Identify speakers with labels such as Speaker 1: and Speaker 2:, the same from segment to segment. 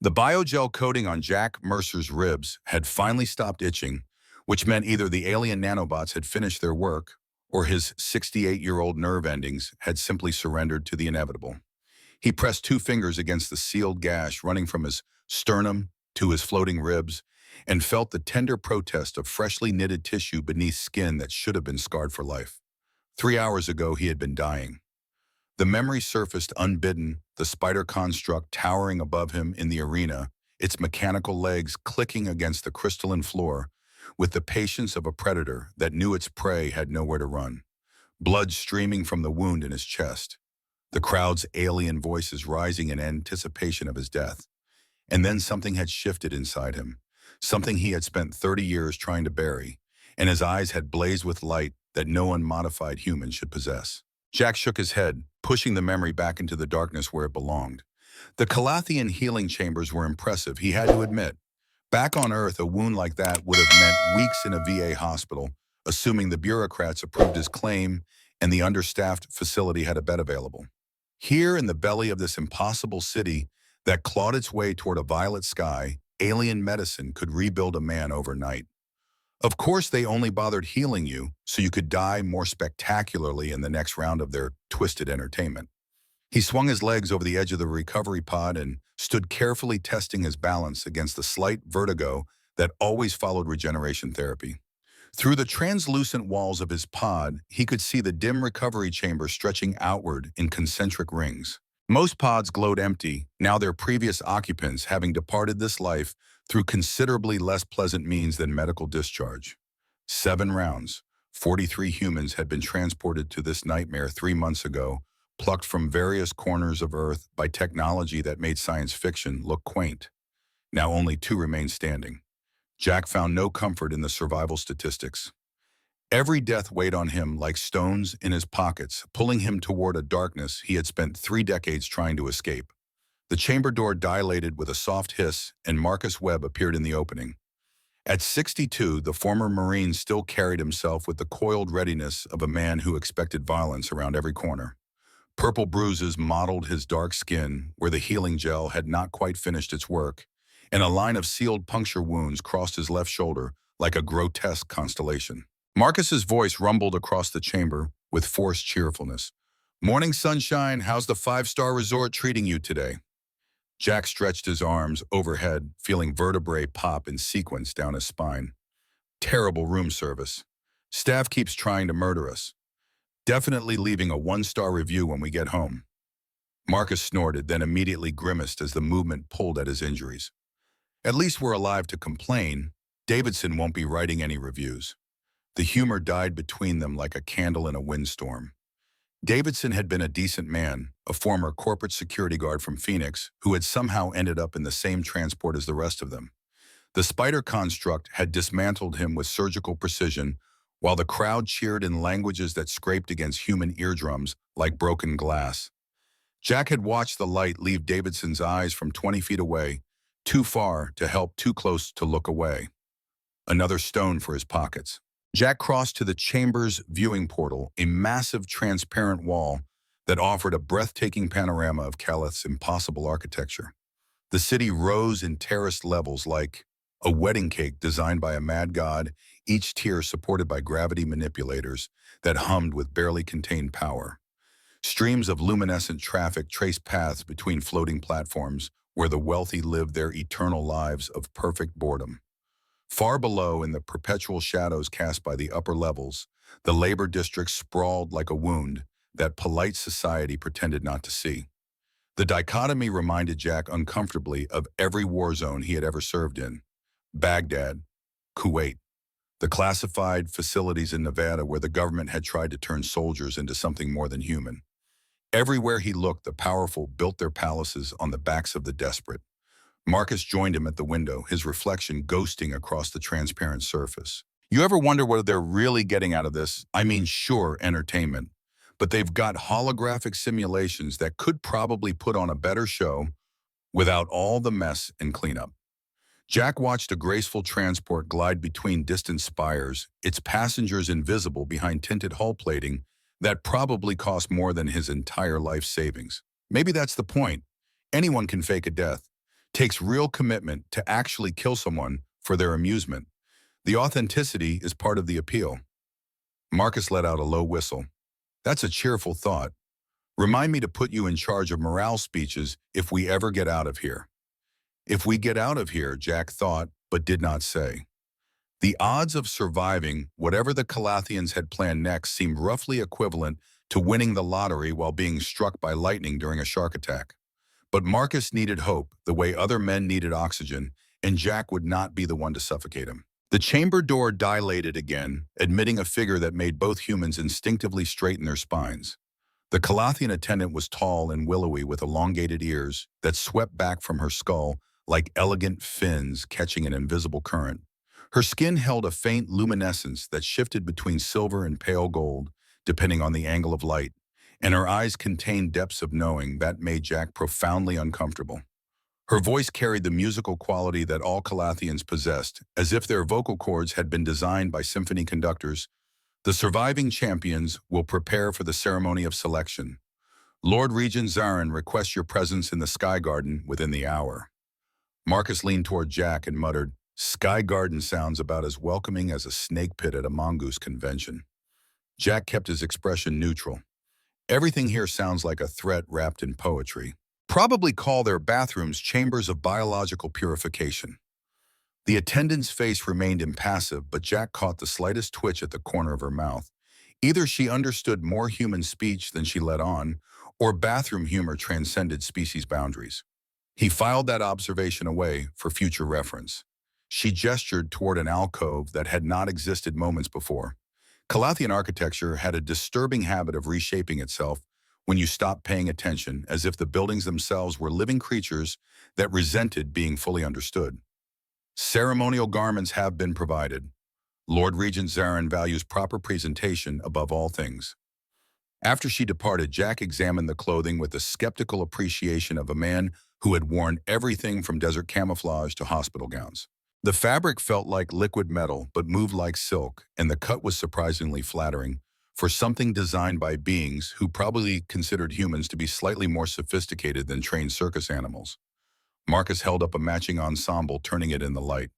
Speaker 1: The biogel coating on Jack Mercer's ribs had finally stopped itching, which meant either the alien nanobots had finished their work or his 68-year-old nerve endings had simply surrendered to the inevitable. He pressed two fingers against the sealed gash running from his sternum to his floating ribs and felt the tender protest of freshly knitted tissue beneath skin that should have been scarred for life. 3 hours ago, he had been dying. The memory surfaced unbidden, the spider construct towering above him in the arena, its mechanical legs clicking against the crystalline floor, with the patience of a predator that knew its prey had nowhere to run. Blood streaming from the wound in his chest. The crowd's alien voices rising in anticipation of his death. And then something had shifted inside him, something he had spent 30 years trying to bury, and his eyes had blazed with light that no unmodified human should possess. Jack shook his head, pushing the memory back into the darkness where it belonged. The Calathian healing chambers were impressive, he had to admit. Back on Earth, a wound like that would have meant weeks in a VA hospital, assuming the bureaucrats approved his claim and the understaffed facility had a bed available. Here in the belly of this impossible city that clawed its way toward a violet sky, alien medicine could rebuild a man overnight. Of course, they only bothered healing you so you could die more spectacularly in the next round of their twisted entertainment. He swung his legs over the edge of the recovery pod and stood carefully testing his balance against the slight vertigo that always followed regeneration therapy. Through the translucent walls of his pod, he could see the dim recovery chamber stretching outward in concentric rings. Most pods glowed empty, now their previous occupants having departed this life through considerably less pleasant means than medical discharge. 7 rounds, 43 humans had been transported to this nightmare 3 months ago, plucked from various corners of Earth by technology that made science fiction look quaint. Now only 2 remained standing. Jack found no comfort in the survival statistics. Every death weighed on him like stones in his pockets, pulling him toward a darkness he had spent 3 decades trying to escape. The chamber door dilated with a soft hiss, and Marcus Webb appeared in the opening. At 62, the former Marine still carried himself with the coiled readiness of a man who expected violence around every corner. Purple bruises mottled his dark skin where the healing gel had not quite finished its work, and a line of sealed puncture wounds crossed his left shoulder like a grotesque constellation. Marcus's voice rumbled across the chamber with forced cheerfulness. "Morning, sunshine. How's the 5-star resort treating you today?" Jack stretched his arms overhead, feeling vertebrae pop in sequence down his spine. "Terrible room service. Staff keeps trying to murder us. Definitely leaving a 1-star review when we get home." Marcus snorted, then immediately grimaced as the movement pulled at his injuries. "At least we're alive to complain. Davidson won't be writing any reviews." The humor died between them like a candle in a windstorm. Davidson had been a decent man, a former corporate security guard from Phoenix, who had somehow ended up in the same transport as the rest of them. The spider construct had dismantled him with surgical precision, while the crowd cheered in languages that scraped against human eardrums like broken glass. Jack had watched the light leave Davidson's eyes from 20 feet away, too far to help, too close to look away. Another stone for his pockets. Jack crossed to the chamber's viewing portal, a massive transparent wall that offered a breathtaking panorama of Calith's impossible architecture. The city rose in terraced levels like a wedding cake designed by a mad god, each tier supported by gravity manipulators that hummed with barely contained power. Streams of luminescent traffic traced paths between floating platforms where the wealthy lived their eternal lives of perfect boredom. Far below, in the perpetual shadows cast by the upper levels, the labor district sprawled like a wound that polite society pretended not to see. The dichotomy reminded Jack uncomfortably of every war zone he had ever served in. Baghdad, Kuwait, the classified facilities in Nevada where the government had tried to turn soldiers into something more than human. Everywhere he looked, the powerful built their palaces on the backs of the desperate. Marcus joined him at the window, his reflection ghosting across the transparent surface. "You ever wonder what they're really getting out of this? I mean, sure, entertainment. But they've got holographic simulations that could probably put on a better show without all the mess and cleanup." Jack watched a graceful transport glide between distant spires, its passengers invisible behind tinted hull plating that probably cost more than his entire life savings. Maybe that's the point. Anyone can fake a death. Takes real commitment to actually kill someone for their amusement. The authenticity is part of the appeal. Marcus let out a low whistle. That's a cheerful thought. Remind me to put you in charge of morale speeches if we ever get out of here. If we get out of here, Jack thought, but did not say. The odds of surviving whatever the Calathians had planned next seemed roughly equivalent to winning the lottery while being struck by lightning during a shark attack. But Marcus needed hope, the way other men needed oxygen, and Jack would not be the one to suffocate him. The chamber door dilated again, admitting a figure that made both humans instinctively straighten their spines. The Calathian attendant was tall and willowy with elongated ears that swept back from her skull like elegant fins catching an invisible current. Her skin held a faint luminescence that shifted between silver and pale gold, depending on the angle of light, and her eyes contained depths of knowing that made Jack profoundly uncomfortable. Her voice carried the musical quality that all Calathians possessed, as if their vocal cords had been designed by symphony conductors. The surviving champions will prepare for the ceremony of selection. Lord Regent Zarin requests your presence in the Sky Garden within the hour. Marcus leaned toward Jack and muttered, Sky Garden sounds about as welcoming as a snake pit at a mongoose convention. Jack kept his expression neutral. Everything here sounds like a threat wrapped in poetry. Probably call their bathrooms chambers of biological purification. The attendant's face remained impassive, but Jack caught the slightest twitch at the corner of her mouth. Either she understood more human speech than she let on, or bathroom humor transcended species boundaries. He filed that observation away for future reference. She gestured toward an alcove that had not existed moments before. Calathian architecture had a disturbing habit of reshaping itself when you stopped paying attention, as if the buildings themselves were living creatures that resented being fully understood. Ceremonial garments have been provided. Lord Regent Zarin values proper presentation above all things. After she departed, Jack examined the clothing with the skeptical appreciation of a man who had worn everything from desert camouflage to hospital gowns. The fabric felt like liquid metal but moved like silk, and the cut was surprisingly flattering for something designed by beings who probably considered humans to be slightly more sophisticated than trained circus animals. Marcus held up a matching ensemble, turning it in the light.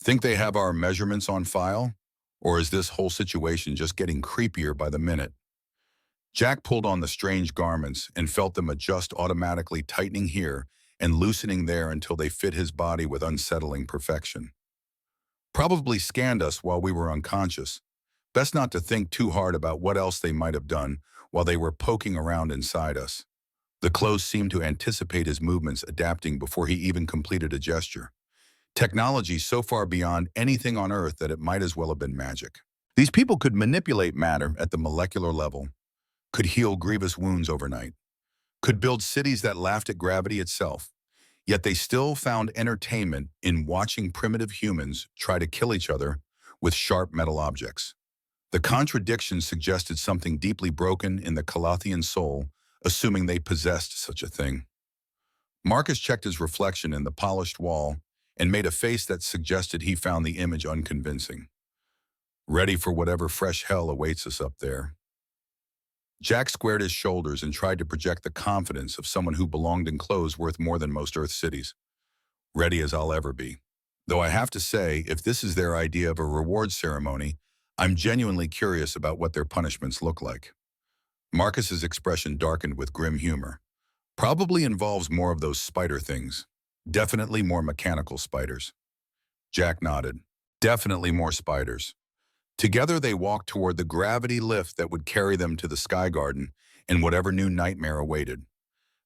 Speaker 1: Think they have our measurements on file? Or is this whole situation just getting creepier by the minute? Jack pulled on the strange garments and felt them adjust automatically, tightening here and loosening there until they fit his body with unsettling perfection. Probably scanned us while we were unconscious. Best not to think too hard about what else they might have done while they were poking around inside us. The clothes seemed to anticipate his movements, adapting before he even completed a gesture. Technology so far beyond anything on Earth that it might as well have been magic. These people could manipulate matter at the molecular level, could heal grievous wounds overnight, could build cities that laughed at gravity itself, yet they still found entertainment in watching primitive humans try to kill each other with sharp metal objects. The contradiction suggested something deeply broken in the Calathian soul, assuming they possessed such a thing. Marcus checked his reflection in the polished wall and made a face that suggested he found the image unconvincing. Ready for whatever fresh hell awaits us up there. Jack squared his shoulders and tried to project the confidence of someone who belonged in clothes worth more than most Earth cities. Ready as I'll ever be. Though I have to say, if this is their idea of a reward ceremony, I'm genuinely curious about what their punishments look like. Marcus's expression darkened with grim humor. Probably involves more of those spider things. Definitely more mechanical spiders. Jack nodded. Definitely more spiders. Together they walked toward the gravity lift that would carry them to the Sky Garden and whatever new nightmare awaited.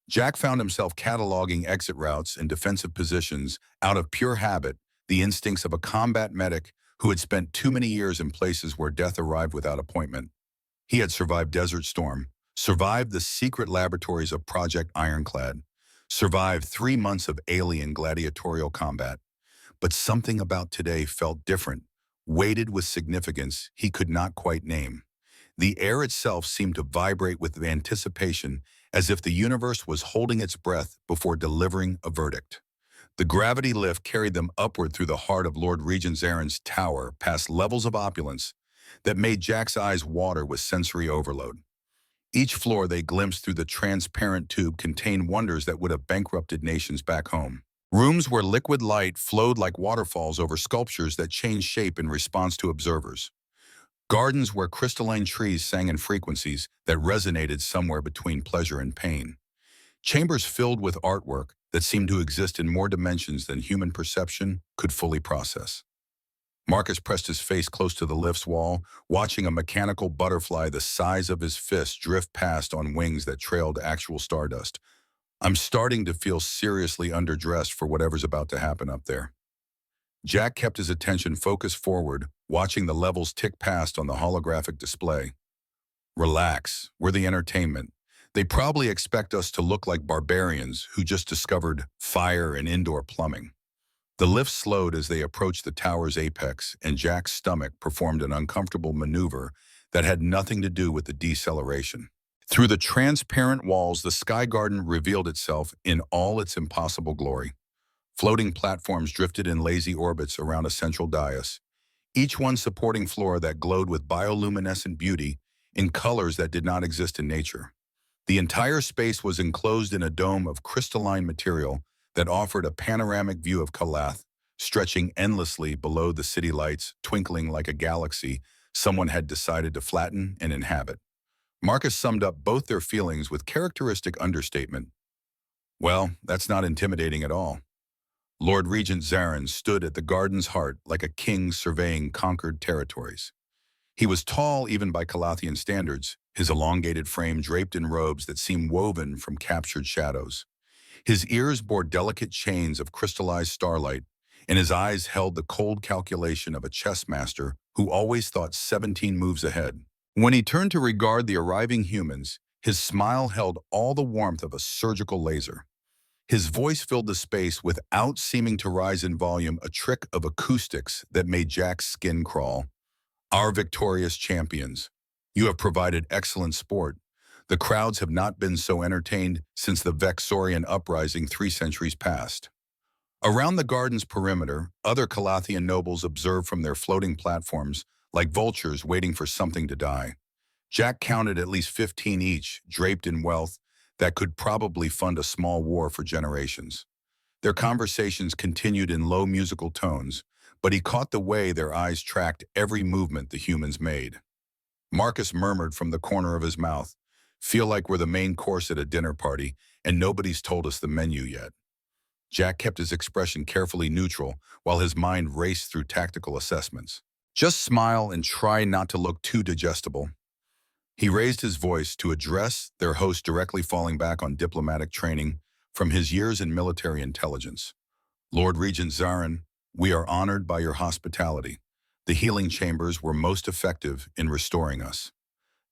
Speaker 1: Jack found himself cataloging exit routes and defensive positions out of pure habit, the instincts of a combat medic who had spent too many years in places where death arrived without appointment. He had survived Desert Storm, survived the secret laboratories of Project Ironclad, survived 3 months of alien gladiatorial combat. But something about today felt different, weighted with significance he could not quite name. The air itself seemed to vibrate with anticipation, as if the universe was holding its breath before delivering a verdict. The gravity lift carried them upward through the heart of Lord Regent Zarin's tower, past levels of opulence that made Jack's eyes water with sensory overload. Each floor they glimpsed through the transparent tube contained wonders that would have bankrupted nations back home. Rooms where liquid light flowed like waterfalls over sculptures that changed shape in response to observers. Gardens where crystalline trees sang in frequencies that resonated somewhere between pleasure and pain. Chambers filled with artwork that seemed to exist in more dimensions than human perception could fully process. Marcus pressed his face close to the lift's wall, watching a mechanical butterfly the size of his fist drift past on wings that trailed actual stardust. I'm starting to feel seriously underdressed for whatever's about to happen up there. Jack kept his attention focused forward, watching the levels tick past on the holographic display. Relax, we're the entertainment. They probably expect us to look like barbarians who just discovered fire and indoor plumbing. The lift slowed as they approached the tower's apex, and Jack's stomach performed an uncomfortable maneuver that had nothing to do with the deceleration. Through the transparent walls, the Sky Garden revealed itself in all its impossible glory. Floating platforms drifted in lazy orbits around a central dais, each one supporting floor that glowed with bioluminescent beauty in colors that did not exist in nature. The entire space was enclosed in a dome of crystalline material that offered a panoramic view of Kalath, stretching endlessly below the city lights, twinkling like a galaxy someone had decided to flatten and inhabit. Marcus summed up both their feelings with characteristic understatement. Well, that's not intimidating at all. Lord Regent Zarin stood at the garden's heart like a king surveying conquered territories. He was tall even by Calathian standards, his elongated frame draped in robes that seemed woven from captured shadows. His ears bore delicate chains of crystallized starlight, and his eyes held the cold calculation of a chess master who always thought 17 moves ahead. When he turned to regard the arriving humans, his smile held all the warmth of a surgical laser. His voice filled the space without seeming to rise in volume, a trick of acoustics that made Jack's skin crawl. Our victorious champions, you have provided excellent sport. The crowds have not been so entertained since the Vexorian uprising 3 centuries past. Around the garden's perimeter, other Calathian nobles observed from their floating platforms, like vultures waiting for something to die. Jack counted at least 15 each, draped in wealth, that could probably fund a small war for generations. Their conversations continued in low musical tones, but he caught the way their eyes tracked every movement the humans made. Marcus murmured from the corner of his mouth, "Feel like we're the main course at a dinner party, and nobody's told us the menu yet." Jack kept his expression carefully neutral while his mind raced through tactical assessments. "Just smile and try not to look too digestible." He raised his voice to address their host, directly falling back on diplomatic training from his years in military intelligence. "Lord Regent Zarin, we are honored by your hospitality. The healing chambers were most effective in restoring us."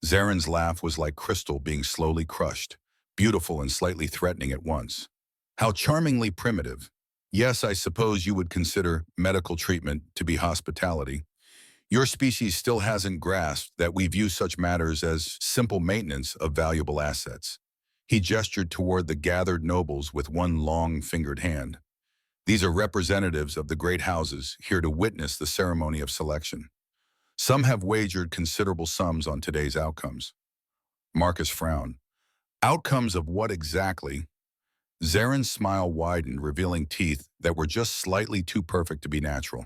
Speaker 1: Zarin's laugh was like crystal being slowly crushed, beautiful and slightly threatening at once. "How charmingly primitive. Yes, I suppose you would consider medical treatment to be hospitality. Your species still hasn't grasped that we view such matters as simple maintenance of valuable assets." He gestured toward the gathered nobles with one long-fingered hand. "These are representatives of the great houses here to witness the ceremony of selection. Some have wagered considerable sums on today's outcomes." Marcus frowned. "Outcomes of what exactly?" Zarin's smile widened, revealing teeth that were just slightly too perfect to be natural.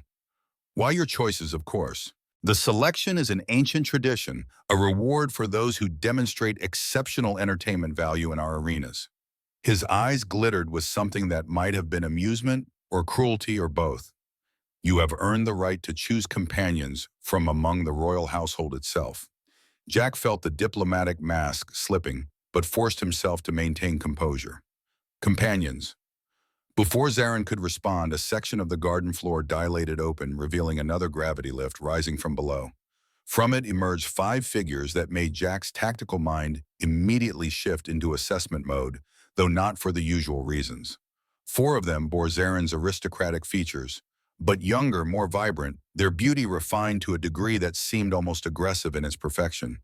Speaker 1: "Why your choices, of course. The selection is an ancient tradition, a reward for those who demonstrate exceptional entertainment value in our arenas." His eyes glittered with something that might have been amusement or cruelty or both. "You have earned the right to choose companions from among the royal household itself." Jack felt the diplomatic mask slipping, but forced himself to maintain composure. "Companions." Before Zarin could respond, a section of the garden floor dilated open, revealing another gravity lift rising from below. From it emerged 5 figures that made Jack's tactical mind immediately shift into assessment mode, though not for the usual reasons. 4 of them bore Zarin's aristocratic features, but younger, more vibrant, their beauty refined to a degree that seemed almost aggressive in its perfection.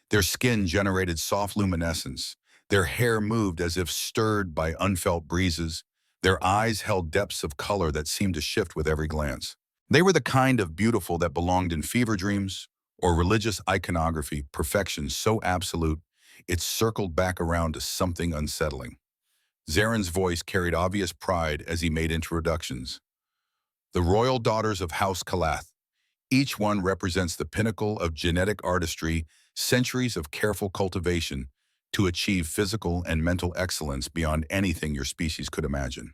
Speaker 1: Their skin generated soft luminescence, their hair moved as if stirred by unfelt breezes, their eyes held depths of color that seemed to shift with every glance. They were the kind of beautiful that belonged in fever dreams or religious iconography, perfection so absolute it circled back around to something unsettling. Zaren's voice carried obvious pride as he made introductions. The royal daughters of House Kalath. Each one represents the pinnacle of genetic artistry, centuries of careful cultivation to achieve physical and mental excellence beyond anything your species could imagine.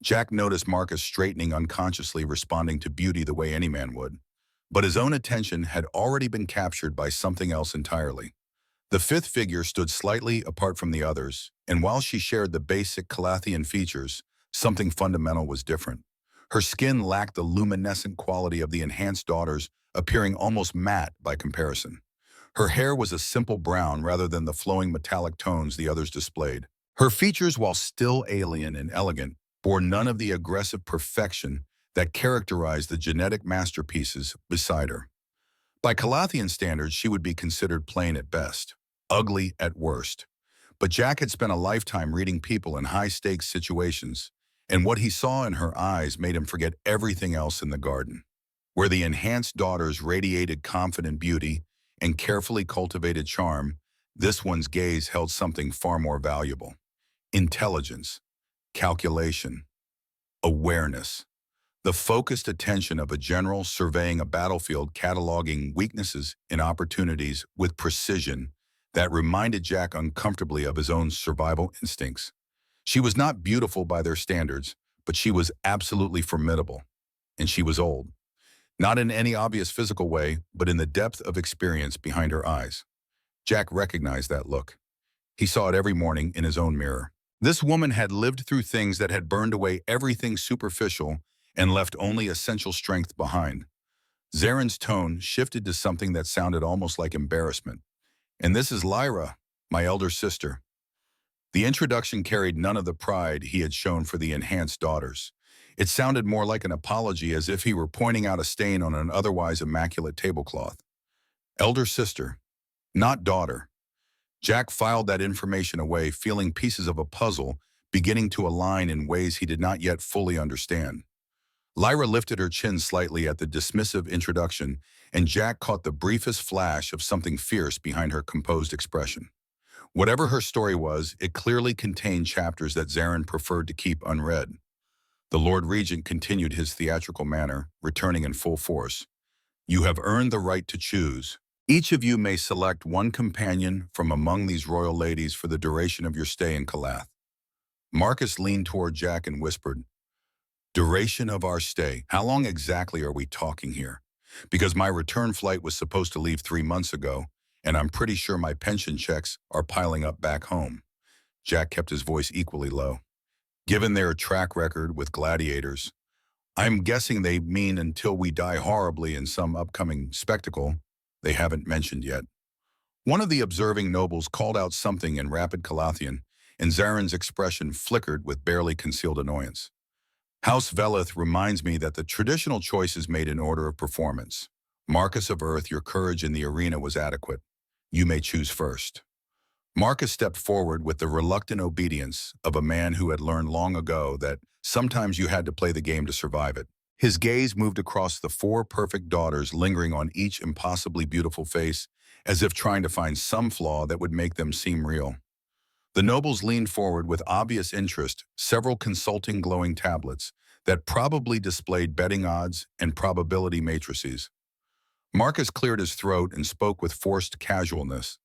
Speaker 1: Jack noticed Marcus straightening unconsciously, responding to beauty the way any man would. But his own attention had already been captured by something else entirely. The fifth figure stood slightly apart from the others, and while she shared the basic Calathian features, something fundamental was different. Her skin lacked the luminescent quality of the enhanced daughters, appearing almost matte by comparison. Her hair was a simple brown rather than the flowing metallic tones the others displayed. Her features, while still alien and elegant, bore none of the aggressive perfection that characterized the genetic masterpieces beside her. By Calathian standards, she would be considered plain at best, ugly at worst. But Jack had spent a lifetime reading people in high-stakes situations, and what he saw in her eyes made him forget everything else in the garden. Where the enhanced daughters radiated confident beauty and carefully cultivated charm, this one's gaze held something far more valuable: intelligence, calculation, awareness. The focused attention of a general surveying a battlefield, cataloging weaknesses and opportunities with precision that reminded Jack uncomfortably of his own survival instincts. She was not beautiful by their standards, but she was absolutely formidable. And she was old. Not in any obvious physical way, but in the depth of experience behind her eyes. Jack recognized that look. He saw it every morning in his own mirror. This woman had lived through things that had burned away everything superficial and left only essential strength behind. Zaren's tone shifted to something that sounded almost like embarrassment. "And this is Lyra, my elder sister." The introduction carried none of the pride he had shown for the enhanced daughters. It sounded more like an apology, as if he were pointing out a stain on an otherwise immaculate tablecloth. Elder sister, not daughter. Jack filed that information away, feeling pieces of a puzzle beginning to align in ways he did not yet fully understand. Lyra lifted her chin slightly at the dismissive introduction, and Jack caught the briefest flash of something fierce behind her composed expression. Whatever her story was, it clearly contained chapters that Zaren preferred to keep unread. The Lord Regent continued his theatrical manner, returning in full force. "You have earned the right to choose. Each of you may select one companion from among these royal ladies for the duration of your stay in Kalath." Marcus leaned toward Jack and whispered, "Duration of our stay. How long exactly are we talking here? Because my return flight was supposed to leave 3 months ago, and I'm pretty sure my pension checks are piling up back home." Jack kept his voice equally low. "Given their track record with gladiators, I'm guessing they mean until we die horribly in some upcoming spectacle they haven't mentioned yet." One of the observing nobles called out something in rapid Calathian, and Zaren's expression flickered with barely concealed annoyance. "House Veleth reminds me that the traditional choice is made in order of performance. Marcus of Earth, your courage in the arena was adequate. You may choose first." Marcus stepped forward with the reluctant obedience of a man who had learned long ago that sometimes you had to play the game to survive it. His gaze moved across the 4 perfect daughters, lingering on each impossibly beautiful face, as if trying to find some flaw that would make them seem real. The nobles leaned forward with obvious interest, several consulting glowing tablets that probably displayed betting odds and probability matrices. Marcus cleared his throat and spoke with forced casualness.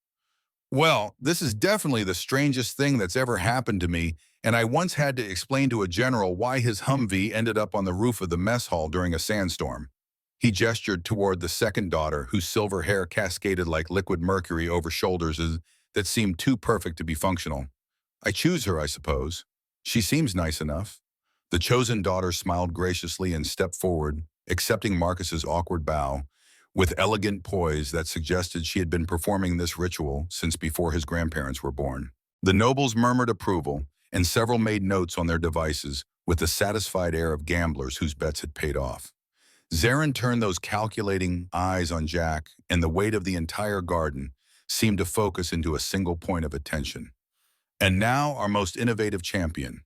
Speaker 1: "Well, this is definitely the strangest thing that's ever happened to me, and I once had to explain to a general why his Humvee ended up on the roof of the mess hall during a sandstorm." He gestured toward the second daughter, whose silver hair cascaded like liquid mercury over shoulders that seemed too perfect to be functional. "I choose her, I suppose. She seems nice enough." The chosen daughter smiled graciously and stepped forward, accepting Marcus's awkward bow, with elegant poise that suggested she had been performing this ritual since before his grandparents were born. The nobles murmured approval, and several made notes on their devices with the satisfied air of gamblers whose bets had paid off. Zaren turned those calculating eyes on Jack, and the weight of the entire garden seemed to focus into a single point of attention. "And now our most innovative champion.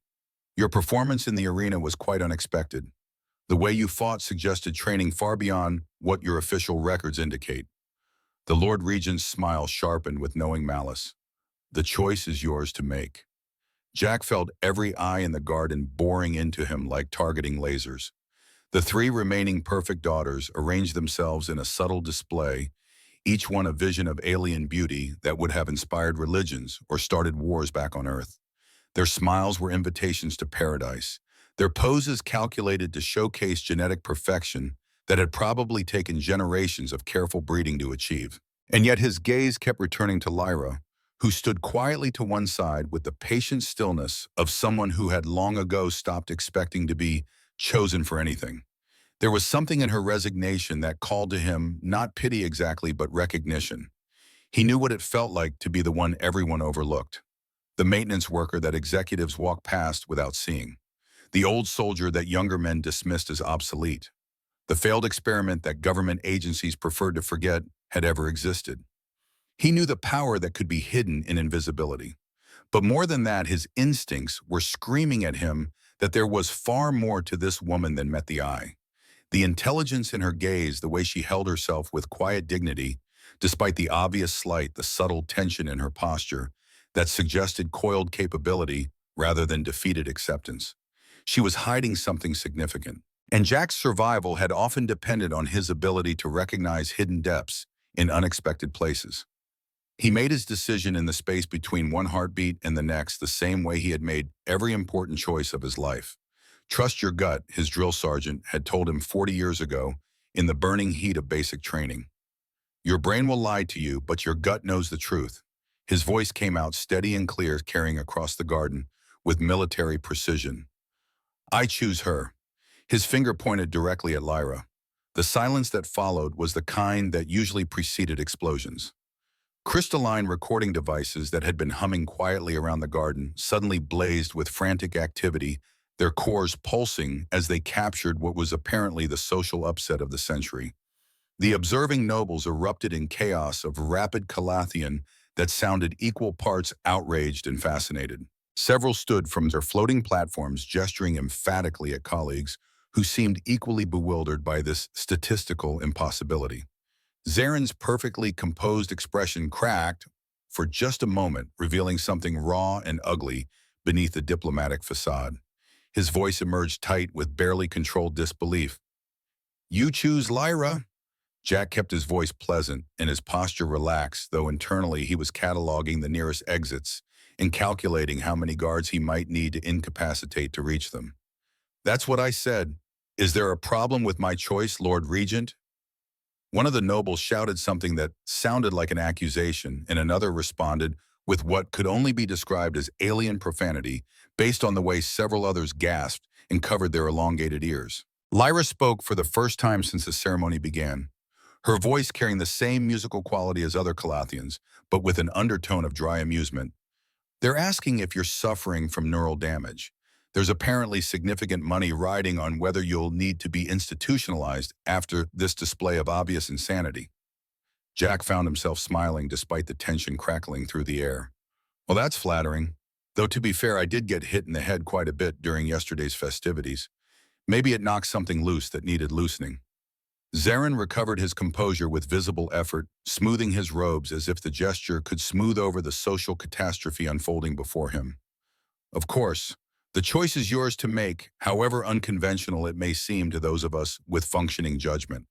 Speaker 1: Your performance in the arena was quite unexpected. The way you fought suggested training far beyond what your official records indicate." The Lord Regent's smile sharpened with knowing malice. "The choice is yours to make." Jack felt every eye in the garden boring into him like targeting lasers. The three remaining perfect daughters arranged themselves in a subtle display, each one a vision of alien beauty that would have inspired religions or started wars back on Earth. Their smiles were invitations to paradise, their poses calculated to showcase genetic perfection that had probably taken generations of careful breeding to achieve. And yet his gaze kept returning to Lyra, who stood quietly to one side with the patient stillness of someone who had long ago stopped expecting to be chosen for anything. There was something in her resignation that called to him not pity exactly, but recognition. He knew what it felt like to be the one everyone overlooked, the maintenance worker that executives walked past without seeing, the old soldier that younger men dismissed as obsolete, the failed experiment that government agencies preferred to forget had ever existed. He knew the power that could be hidden in invisibility. But more than that, his instincts were screaming at him that there was far more to this woman than met the eye. The intelligence in her gaze, the way she held herself with quiet dignity, despite the obvious slight, the subtle tension in her posture, that suggested coiled capability rather than defeated acceptance. She was hiding something significant. And Jack's survival had often depended on his ability to recognize hidden depths in unexpected places. He made his decision in the space between one heartbeat and the next the same way he had made every important choice of his life. Trust your gut, his drill sergeant had told him 40 years ago in the burning heat of basic training. Your brain will lie to you, but your gut knows the truth. His voice came out steady and clear, carrying across the garden with military precision. I choose her. His finger pointed directly at Lyra. The silence that followed was the kind that usually preceded explosions. Crystalline recording devices that had been humming quietly around the garden suddenly blazed with frantic activity, their cores pulsing as they captured what was apparently the social upset of the century. The observing nobles erupted in chaos of rapid Calathian that sounded equal parts outraged and fascinated. Several stood from their floating platforms, gesturing emphatically at colleagues who seemed equally bewildered by this statistical impossibility. Zaren's perfectly composed expression cracked for just a moment, revealing something raw and ugly beneath the diplomatic facade. His voice emerged tight with barely controlled disbelief. You choose Lyra? Jack kept his voice pleasant and his posture relaxed, though internally he was cataloging the nearest exits and calculating how many guards he might need to incapacitate to reach them. That's what I said. Is there a problem with my choice, Lord Regent? One of the nobles shouted something that sounded like an accusation, and another responded with what could only be described as alien profanity based on the way several others gasped and covered their elongated ears. Lyra spoke for the first time since the ceremony began, her voice carrying the same musical quality as other Calathians, but with an undertone of dry amusement. They're asking if you're suffering from neural damage. There's apparently significant money riding on whether you'll need to be institutionalized after this display of obvious insanity. Jack found himself smiling despite the tension crackling through the air. Well, that's flattering. Though to be fair, I did get hit in the head quite a bit during yesterday's festivities. Maybe it knocked something loose that needed loosening. Zaren recovered his composure with visible effort, smoothing his robes as if the gesture could smooth over the social catastrophe unfolding before him. Of course, the choice is yours to make, however unconventional it may seem to those of us with functioning judgment.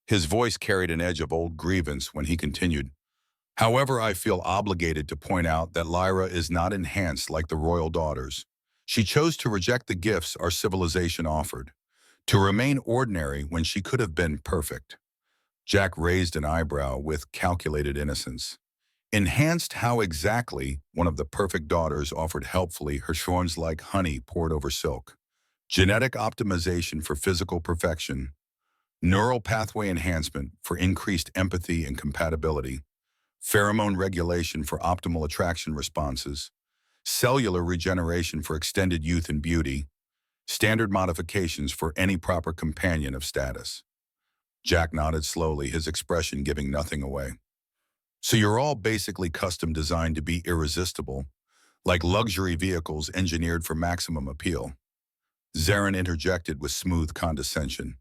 Speaker 1: His voice carried an edge of old grievance when he continued. However, I feel obligated to point out that Lyra is not enhanced like the royal daughters. She chose to reject the gifts our civilization offered, to remain ordinary when she could have been perfect. Jack raised an eyebrow with calculated innocence. Enhanced how exactly? One of the perfect daughters offered helpfully, her shorns like honey poured over silk. Genetic optimization for physical perfection. Neural pathway enhancement for increased empathy and compatibility. Pheromone regulation for optimal attraction responses. Cellular regeneration for extended youth and beauty. Standard modifications for any proper companion of status. Jack nodded slowly, his expression giving nothing away. So you're all basically custom designed to be irresistible, like luxury vehicles engineered for maximum appeal. Zaren interjected with smooth condescension.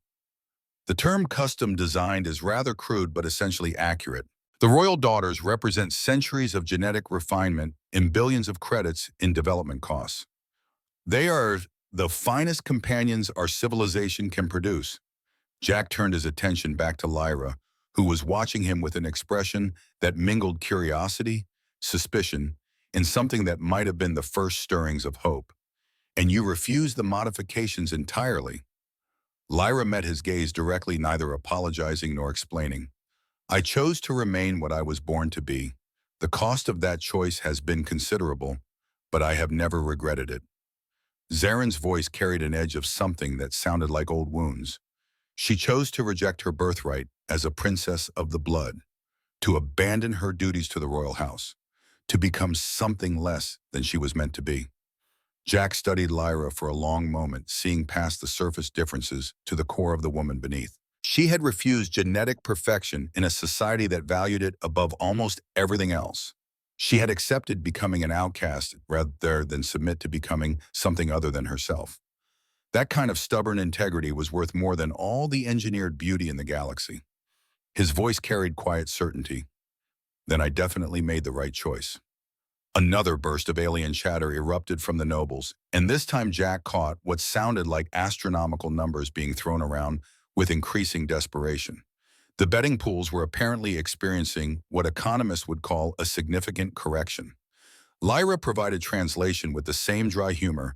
Speaker 1: The term custom designed is rather crude but essentially accurate. The royal daughters represent centuries of genetic refinement and billions of credits in development costs. They are the finest companions our civilization can produce. Jack turned his attention back to Lyra, who was watching him with an expression that mingled curiosity, suspicion, and something that might have been the first stirrings of hope. And you refuse the modifications entirely. Lyra met his gaze directly, neither apologizing nor explaining. I chose to remain what I was born to be. The cost of that choice has been considerable, but I have never regretted it. Zaren's voice carried an edge of something that sounded like old wounds. She chose to reject her birthright as a princess of the blood, to abandon her duties to the royal house, to become something less than she was meant to be. Jack studied Lyra for a long moment, seeing past the surface differences to the core of the woman beneath. She had refused genetic perfection in a society that valued it above almost everything else. She had accepted becoming an outcast rather than submit to becoming something other than herself. That kind of stubborn integrity was worth more than all the engineered beauty in the galaxy. His voice carried quiet certainty. Then I definitely made the right choice. Another burst of alien chatter erupted from the nobles, and this time Jack caught what sounded like astronomical numbers being thrown around with increasing desperation. The betting pools were apparently experiencing what economists would call a significant correction. Lyra provided translation with the same dry humor.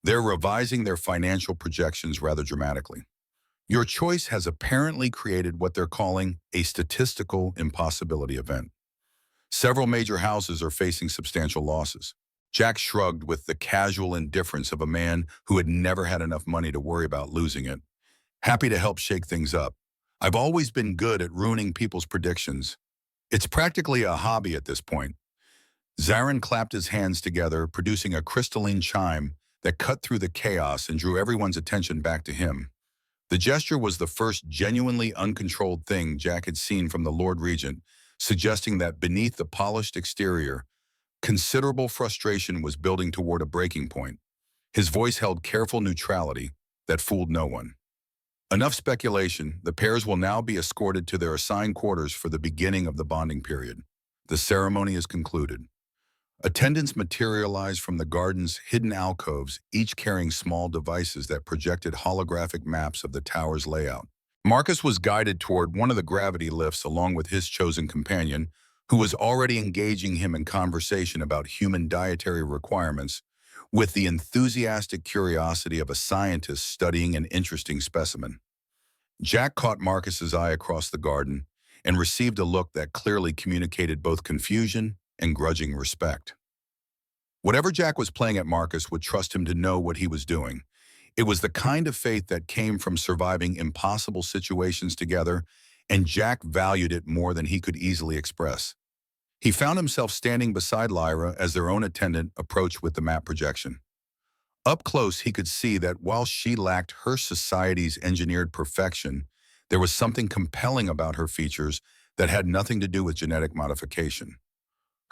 Speaker 1: They're revising their financial projections rather dramatically. Your choice has apparently created what they're calling a statistical impossibility event. Several major houses are facing substantial losses. Jack shrugged with the casual indifference of a man who had never had enough money to worry about losing it. Happy to help shake things up. I've always been good at ruining people's predictions. It's practically a hobby at this point. Zaren clapped his hands together, producing a crystalline chime that cut through the chaos and drew everyone's attention back to him. The gesture was the first genuinely uncontrolled thing Jack had seen from the Lord Regent, suggesting that beneath the polished exterior, considerable frustration was building toward a breaking point. His voice held careful neutrality that fooled no one. Enough speculation. The pairs will now be escorted to their assigned quarters for the beginning of the bonding period. The ceremony is concluded. Attendants materialized from the garden's hidden alcoves, each carrying small devices that projected holographic maps of the tower's layout. Marcus was guided toward one of the gravity lifts along with his chosen companion, who was already engaging him in conversation about human dietary requirements with the enthusiastic curiosity of a scientist studying an interesting specimen. Jack caught Marcus's eye across the garden and received a look that clearly communicated both confusion and grudging respect. Whatever Jack was playing at, Marcus would trust him to know what he was doing. It was the kind of faith that came from surviving impossible situations together, and Jack valued it more than he could easily express. He found himself standing beside Lyra as their own attendant approached with the map projection. Up close, he could see that while she lacked her society's engineered perfection, there was something compelling about her features that had nothing to do with genetic modification.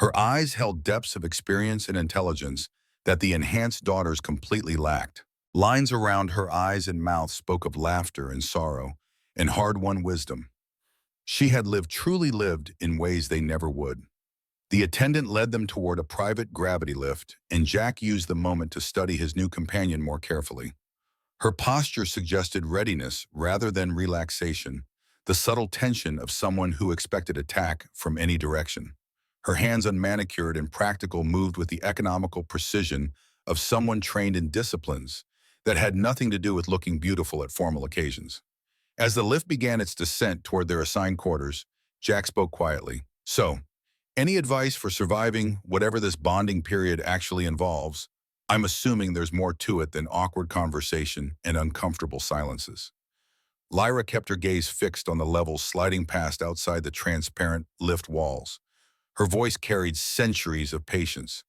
Speaker 1: Her eyes held depths of experience and intelligence that the enhanced daughters completely lacked. Lines around her eyes and mouth spoke of laughter and sorrow and hard-won wisdom. She had truly lived in ways they never would. The attendant led them toward a private gravity lift, and Jack used the moment to study his new companion more carefully. Her posture suggested readiness rather than relaxation, the subtle tension of someone who expected attack from any direction. Her hands, unmanicured and practical, moved with the economical precision of someone trained in disciplines that had nothing to do with looking beautiful at formal occasions. As the lift began its descent toward their assigned quarters, Jack spoke quietly. So, any advice for surviving whatever this bonding period actually involves? I'm assuming there's more to it than awkward conversation and uncomfortable silences. Lyra kept her gaze fixed on the levels sliding past outside the transparent lift walls. Her voice carried centuries of patience.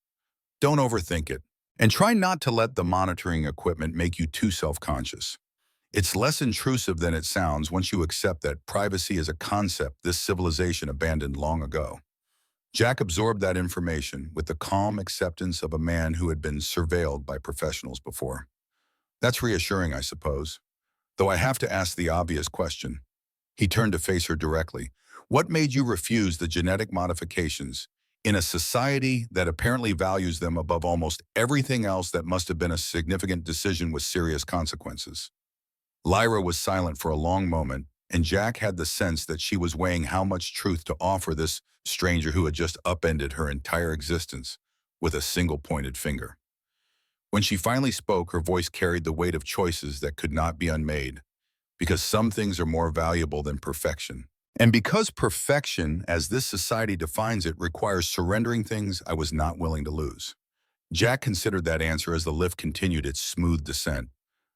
Speaker 1: Don't overthink it, and try not to let the monitoring equipment make you too self-conscious. It's less intrusive than it sounds once you accept that privacy is a concept this civilization abandoned long ago. Jack absorbed that information with the calm acceptance of a man who had been surveilled by professionals before. That's reassuring, I suppose. Though I have to ask the obvious question. He turned to face her directly. What made you refuse the genetic modifications in a society that apparently values them above almost everything else? That must have been a significant decision with serious consequences. Lyra was silent for a long moment, and Jack had the sense that she was weighing how much truth to offer this stranger who had just upended her entire existence with a single pointed finger. When she finally spoke, her voice carried the weight of choices that could not be unmade, because some things are more valuable than perfection. And because perfection, as this society defines it, requires surrendering things I was not willing to lose. Jack considered that answer as the lift continued its smooth descent,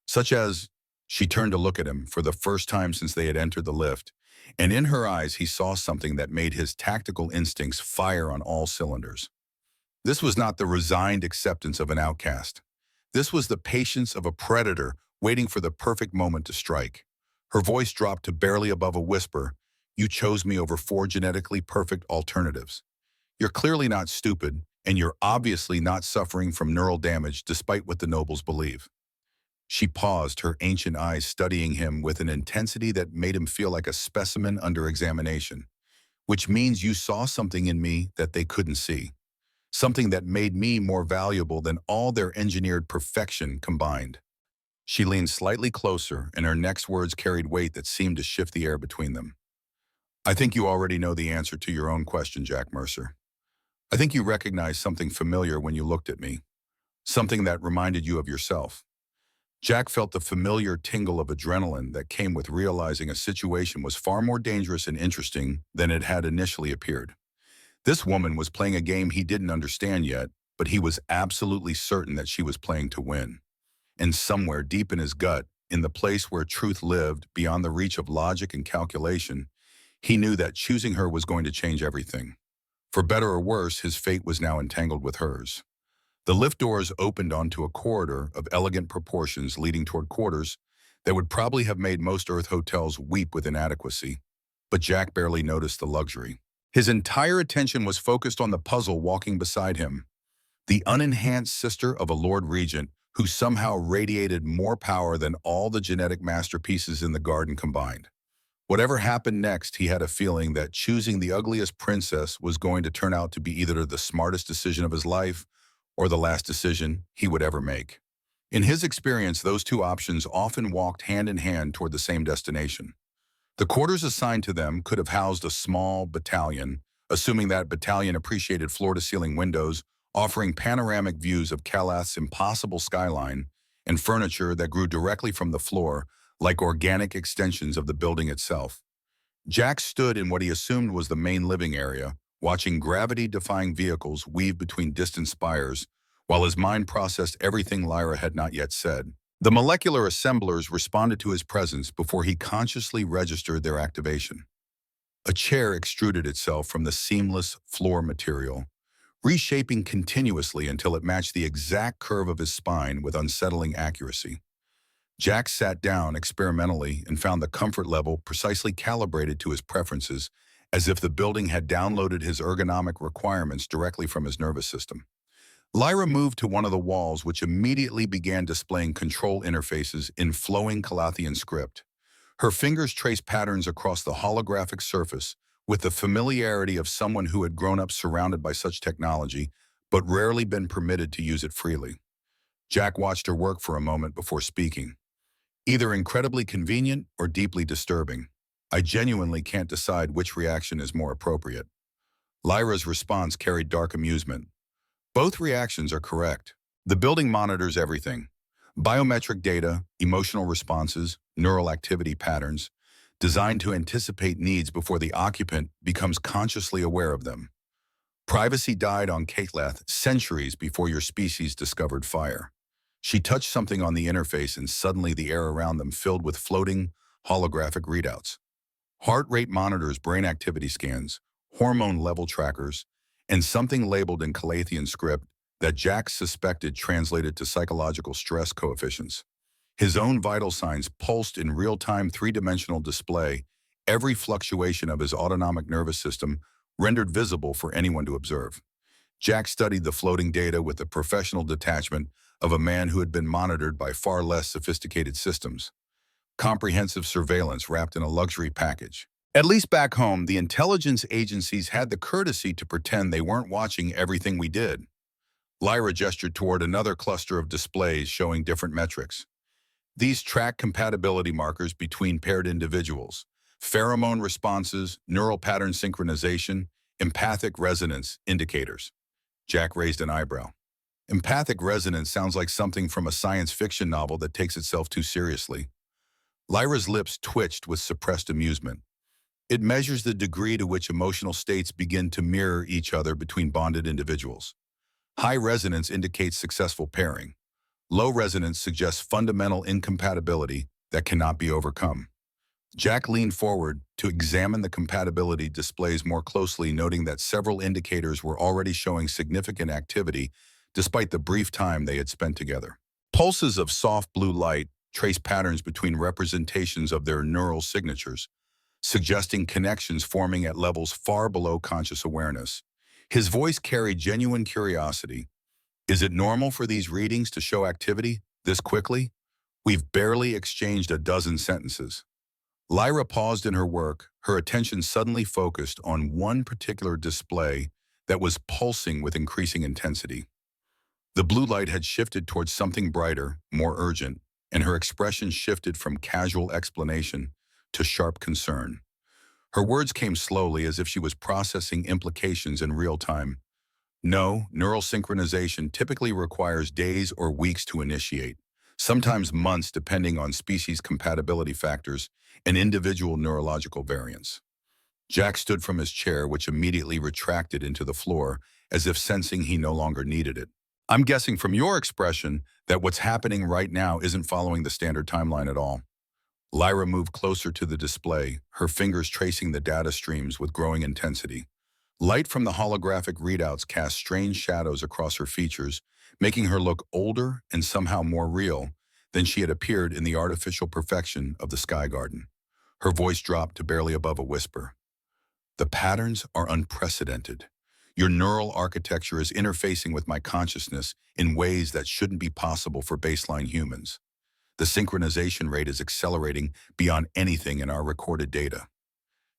Speaker 1: such as she turned to look at him for the first time since they had entered the lift, and in her eyes he saw something that made his tactical instincts fire on all cylinders. This was not the resigned acceptance of an outcast. This was the patience of a predator waiting for the perfect moment to strike. Her voice dropped to barely above a whisper. "You chose me over 4 genetically perfect alternatives. You're clearly not stupid, and you're obviously not suffering from neural damage despite what the nobles believe." She paused, her ancient eyes studying him with an intensity that made him feel like a specimen under examination. "Which means you saw something in me that they couldn't see. Something that made me more valuable than all their engineered perfection combined." She leaned slightly closer, and her next words carried weight that seemed to shift the air between them. "I think you already know the answer to your own question, Jack Mercer. I think you recognized something familiar when you looked at me, something that reminded you of yourself." Jack felt the familiar tingle of adrenaline that came with realizing a situation was far more dangerous and interesting than it had initially appeared. This woman was playing a game he didn't understand yet, but he was absolutely certain that she was playing to win. And somewhere deep in his gut, in the place where truth lived beyond the reach of logic and calculation, he knew that choosing her was going to change everything. For better or worse, his fate was now entangled with hers. The lift doors opened onto a corridor of elegant proportions leading toward quarters that would probably have made most Earth hotels weep with inadequacy. But Jack barely noticed the luxury. His entire attention was focused on the puzzle walking beside him, the unenhanced sister of a Lord Regent who somehow radiated more power than all the genetic masterpieces in the garden combined. Whatever happened next, he had a feeling that choosing the ugliest princess was going to turn out to be either the smartest decision of his life or the last decision he would ever make. In his experience, those two options often walked hand in hand toward the same destination. The quarters assigned to them could have housed a small battalion, assuming that battalion appreciated floor-to-ceiling windows, offering panoramic views of Kalath's impossible skyline, and furniture that grew directly from the floor, like organic extensions of the building itself. Jack stood in what he assumed was the main living area, watching gravity-defying vehicles weave between distant spires, while his mind processed everything Lyra had not yet said. The molecular assemblers responded to his presence before he consciously registered their activation. A chair extruded itself from the seamless floor material, reshaping continuously until it matched the exact curve of his spine with unsettling accuracy. Jack sat down experimentally and found the comfort level precisely calibrated to his preferences, as if the building had downloaded his ergonomic requirements directly from his nervous system. Lyra moved to one of the walls, which immediately began displaying control interfaces in flowing Calathian script. Her fingers traced patterns across the holographic surface with the familiarity of someone who had grown up surrounded by such technology, but rarely been permitted to use it freely. Jack watched her work for a moment before speaking. "Either incredibly convenient or deeply disturbing. I genuinely can't decide which reaction is more appropriate." Lyra's response carried dark amusement. "Both reactions are correct. The building monitors everything. Biometric data, emotional responses, neural activity patterns, designed to anticipate needs before the occupant becomes consciously aware of them. Privacy died on Kalath centuries before your species discovered fire." She touched something on the interface, and suddenly the air around them filled with floating, holographic readouts. Heart rate monitors, brain activity scans, hormone level trackers, and something labeled in Calathian script that Jack suspected translated to psychological stress coefficients. His own vital signs pulsed in real-time three-dimensional display, every fluctuation of his autonomic nervous system rendered visible for anyone to observe. Jack studied the floating data with the professional detachment of a man who had been monitored by far less sophisticated systems. Comprehensive surveillance wrapped in a luxury package. At least back home, the intelligence agencies had the courtesy to pretend they weren't watching everything we did. Lyra gestured toward another cluster of displays showing different metrics. These track compatibility markers between paired individuals, pheromone responses, neural pattern synchronization, empathic resonance indicators. Jack raised an eyebrow. Empathic resonance sounds like something from a science fiction novel that takes itself too seriously. Lyra's lips twitched with suppressed amusement. It measures the degree to which emotional states begin to mirror each other between bonded individuals. High resonance indicates successful pairing. Low resonance suggests fundamental incompatibility that cannot be overcome. Jack leaned forward to examine the compatibility displays more closely, noting that several indicators were already showing significant activity despite the brief time they had spent together. Pulses of soft blue light trace patterns between representations of their neural signatures, suggesting connections forming at levels far below conscious awareness. His voice carried genuine curiosity. Is it normal for these readings to show activity this quickly? We've barely exchanged a dozen sentences. Lyra paused in her work, her attention suddenly focused on one particular display that was pulsing with increasing intensity. The blue light had shifted towards something brighter, more urgent, and her expression shifted from casual explanation to sharp concern. Her words came slowly as if she was processing implications in real time. No, neural synchronization typically requires days or weeks to initiate, sometimes months depending on species compatibility factors and individual neurological variants. Jack stood from his chair, which immediately retracted into the floor, as if sensing he no longer needed it. I'm guessing from your expression that what's happening right now isn't following the standard timeline at all. Lyra moved closer to the display, her fingers tracing the data streams with growing intensity. Light from the holographic readouts cast strange shadows across her features, making her look older and somehow more real than she had appeared in the artificial perfection of the Sky Garden. Her voice dropped to barely above a whisper. The patterns are unprecedented. Your neural architecture is interfacing with my consciousness in ways that shouldn't be possible for baseline humans. The synchronization rate is accelerating beyond anything in our recorded data.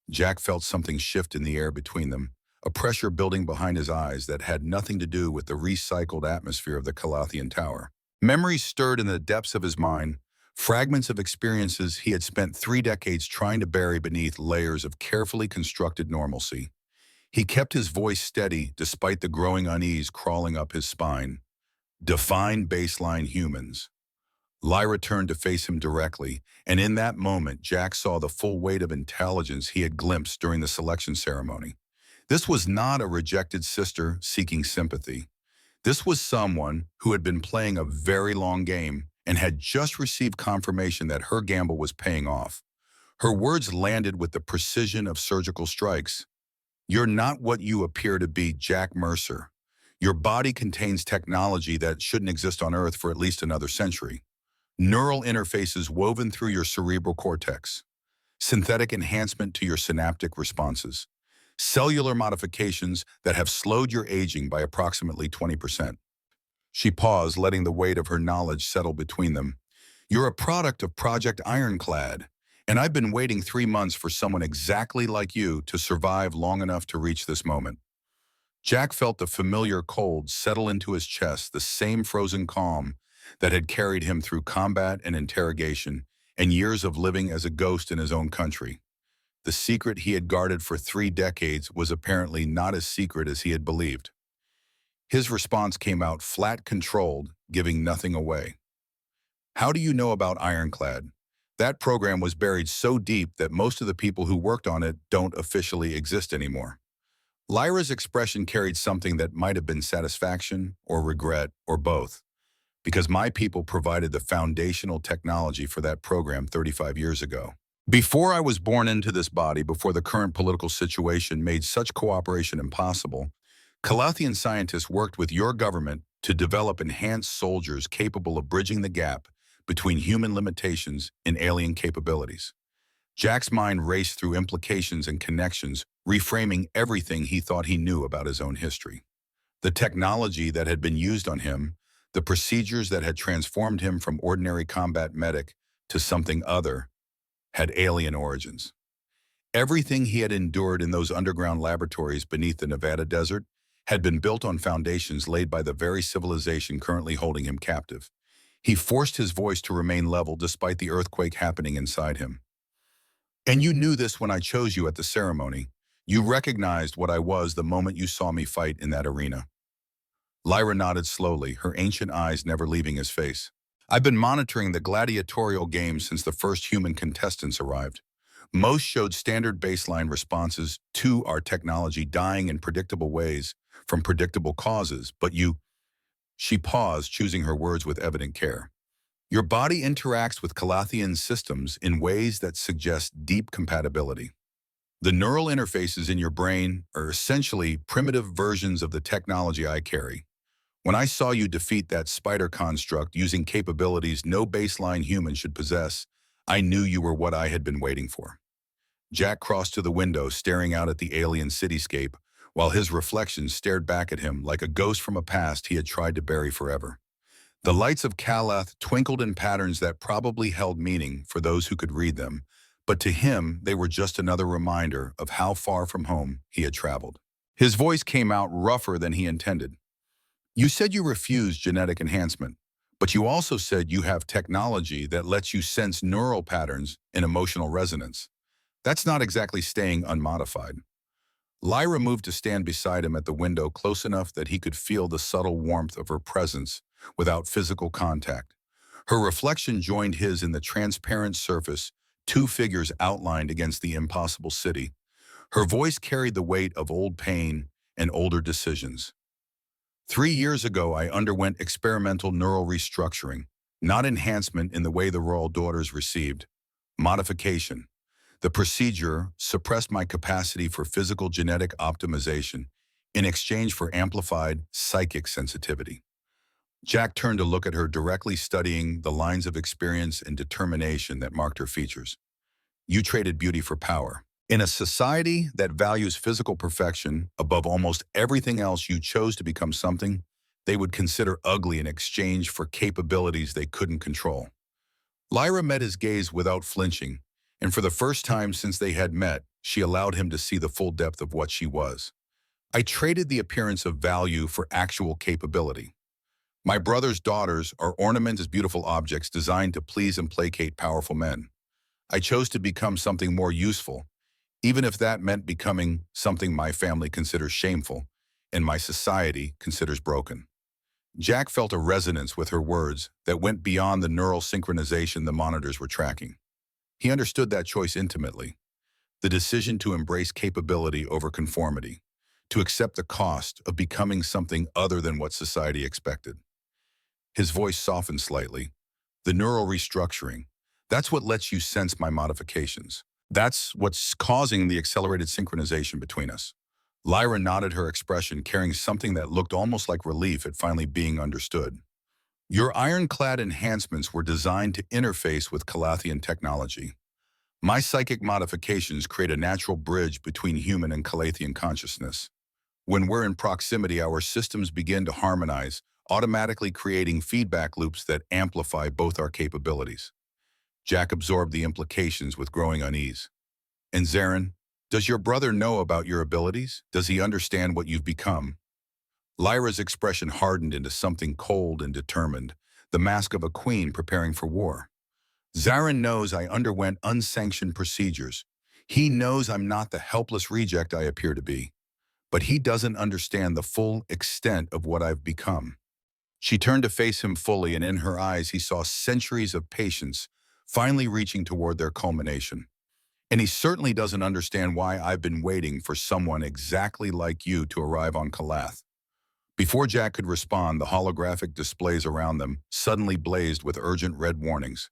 Speaker 1: Jack felt something shift in the air between them, a pressure building behind his eyes that had nothing to do with the recycled atmosphere of the Calathian Tower. Memories stirred in the depths of his mind, fragments of experiences he had spent 3 decades trying to bury beneath layers of carefully constructed normalcy. He kept his voice steady despite the growing unease crawling up his spine. Define baseline humans. Lyra turned to face him directly, and in that moment, Jack saw the full weight of intelligence he had glimpsed during the selection ceremony. This was not a rejected sister seeking sympathy. This was someone who had been playing a very long game and had just received confirmation that her gamble was paying off. Her words landed with the precision of surgical strikes. You're not what you appear to be, Jack Mercer. Your body contains technology that shouldn't exist on Earth for at least another century. Neural interfaces woven through your cerebral cortex, synthetic enhancement to your synaptic responses, cellular modifications that have slowed your aging by approximately 20%. She paused, letting the weight of her knowledge settle between them. You're a product of Project Ironclad, and I've been waiting 3 months for someone exactly like you to survive long enough to reach this moment. Jack felt the familiar cold settle into his chest, the same frozen calm that had carried him through combat and interrogation and years of living as a ghost in his own country. The secret he had guarded for 3 decades was apparently not as secret as he had believed. His response came out flat, controlled, giving nothing away. How do you know about Ironclad? That program was buried so deep that most of the people who worked on it don't officially exist anymore. Lyra's expression carried something that might have been satisfaction or regret or both, because my people provided the foundational technology for that program 35 years ago. Before I was born into this body, before the current political situation made such cooperation impossible, Calathian scientists worked with your government to develop enhanced soldiers capable of bridging the gap between human limitations and alien capabilities. Jack's mind raced through implications and connections, reframing everything he thought he knew about his own history. The technology that had been used on him, the procedures that had transformed him from ordinary combat medic to something other, had alien origins. Everything he had endured in those underground laboratories beneath the Nevada desert had been built on foundations laid by the very civilization currently holding him captive. He forced his voice to remain level despite the earthquake happening inside him. And you knew this when I chose you at the ceremony. You recognized what I was the moment you saw me fight in that arena. Lyra nodded slowly, her ancient eyes never leaving his face. I've been monitoring the gladiatorial games since the first human contestants arrived. Most showed standard baseline responses to our technology dying in predictable ways from predictable causes, but you— She paused, choosing her words with evident care. Your body interacts with Calathian systems in ways that suggest deep compatibility. The neural interfaces in your brain are essentially primitive versions of the technology I carry. When I saw you defeat that spider construct using capabilities no baseline human should possess, I knew you were what I had been waiting for. Jack crossed to the window, staring out at the alien cityscape, while his reflection stared back at him like a ghost from a past he had tried to bury forever. The lights of Calath twinkled in patterns that probably held meaning for those who could read them, but to him they were just another reminder of how far from home he had traveled. His voice came out rougher than he intended. You said you refused genetic enhancement, but you also said you have technology that lets you sense neural patterns and emotional resonance. That's not exactly staying unmodified. Lyra moved to stand beside him at the window, close enough that he could feel the subtle warmth of her presence without physical contact. Her reflection joined his in the transparent surface, two figures outlined against the impossible city. Her voice carried the weight of old pain and older decisions. 3 years ago, I underwent experimental neural restructuring, not enhancement in the way the royal daughters received. Modification. The procedure suppressed my capacity for physical genetic optimization in exchange for amplified psychic sensitivity. Jack turned to look at her, directly studying the lines of experience and determination that marked her features. You traded beauty for power. In a society that values physical perfection above almost everything else, you chose to become something they would consider ugly in exchange for capabilities they couldn't control. Lyra met his gaze without flinching, and for the first time since they had met, she allowed him to see the full depth of what she was. I traded the appearance of value for actual capability. My brother's daughters are ornamented as beautiful objects designed to please and placate powerful men. I chose to become something more useful, even if that meant becoming something my family considers shameful and my society considers broken. Jack felt a resonance with her words that went beyond the neural synchronization the monitors were tracking. He understood that choice intimately, the decision to embrace capability over conformity, to accept the cost of becoming something other than what society expected. His voice softened slightly. The neural restructuring, that's what lets you sense my modifications. That's what's causing the accelerated synchronization between us. Lyra nodded, her expression carrying something that looked almost like relief at finally being understood. Your ironclad enhancements were designed to interface with Calathian technology. My psychic modifications create a natural bridge between human and Calathian consciousness. When we're in proximity, our systems begin to harmonize, automatically creating feedback loops that amplify both our capabilities. Jack absorbed the implications with growing unease. And Zarin, does your brother know about your abilities? Does he understand what you've become? Lyra's expression hardened into something cold and determined, the mask of a queen preparing for war. Zarin knows I underwent unsanctioned procedures. He knows I'm not the helpless reject I appear to be. But he doesn't understand the full extent of what I've become. She turned to face him fully, and in her eyes he saw centuries of patience finally reaching toward their culmination. And he certainly doesn't understand why I've been waiting for someone exactly like you to arrive on Calath. Before Jack could respond, the holographic displays around them suddenly blazed with urgent red warnings.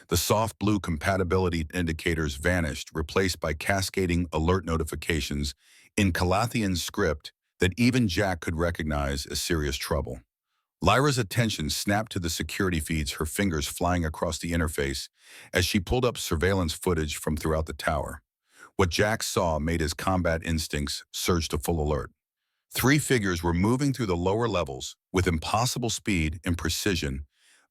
Speaker 1: The soft blue compatibility indicators vanished, replaced by cascading alert notifications in Calathian script that even Jack could recognize as serious trouble. Lyra's attention snapped to the security feeds, her fingers flying across the interface as she pulled up surveillance footage from throughout the tower. What Jack saw made his combat instincts surge to full alert. 3 figures were moving through the lower levels with impossible speed and precision,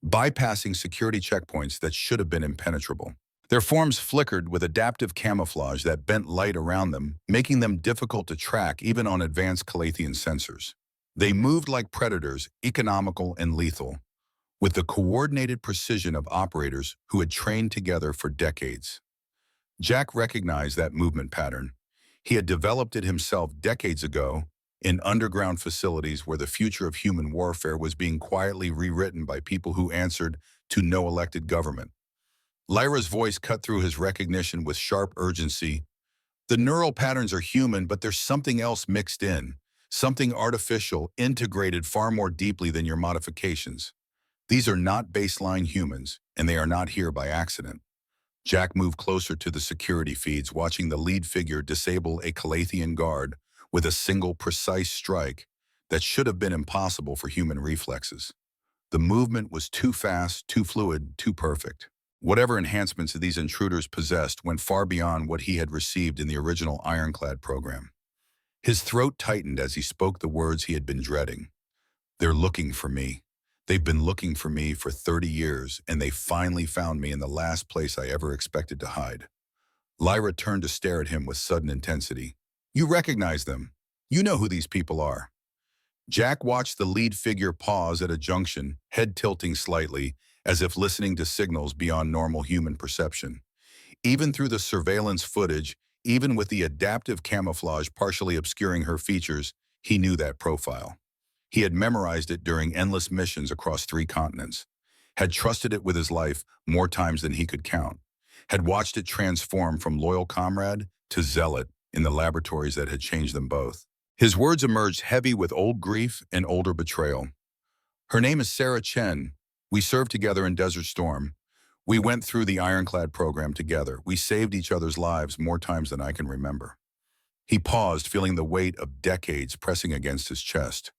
Speaker 1: bypassing security checkpoints that should have been impenetrable. Their forms flickered with adaptive camouflage that bent light around them, making them difficult to track even on advanced Calathian sensors. They moved like predators, economical and lethal, with the coordinated precision of operators who had trained together for decades. Jack recognized that movement pattern. He had developed it himself decades ago in underground facilities where the future of human warfare was being quietly rewritten by people who answered to no elected government. Lyra's voice cut through his recognition with sharp urgency. The neural patterns are human, but there's something else mixed in, something artificial, integrated far more deeply than your modifications. These are not baseline humans, and they are not here by accident. Jack moved closer to the security feeds, watching the lead figure disable a Calathian guard with a single precise strike that should have been impossible for human reflexes. The movement was too fast, too fluid, too perfect. Whatever enhancements these intruders possessed went far beyond what he had received in the original Ironclad program. His throat tightened as he spoke the words he had been dreading. They're looking for me. They've been looking for me for 30 years, and they finally found me in the last place I ever expected to hide. Lyra turned to stare at him with sudden intensity. You recognize them. You know who these people are. Jack watched the lead figure pause at a junction, head tilting slightly, as if listening to signals beyond normal human perception. Even through the surveillance footage, even with the adaptive camouflage partially obscuring her features, he knew that profile. He had memorized it during endless missions across 3 continents, had trusted it with his life more times than he could count, had watched it transform from loyal comrade to zealot in the laboratories that had changed them both. His words emerged heavy with old grief and older betrayal. Her name is Sarah Chen. We served together in Desert Storm. We went through the Ironclad program together. We saved each other's lives more times than I can remember. He paused, feeling the weight of decades pressing against his chest.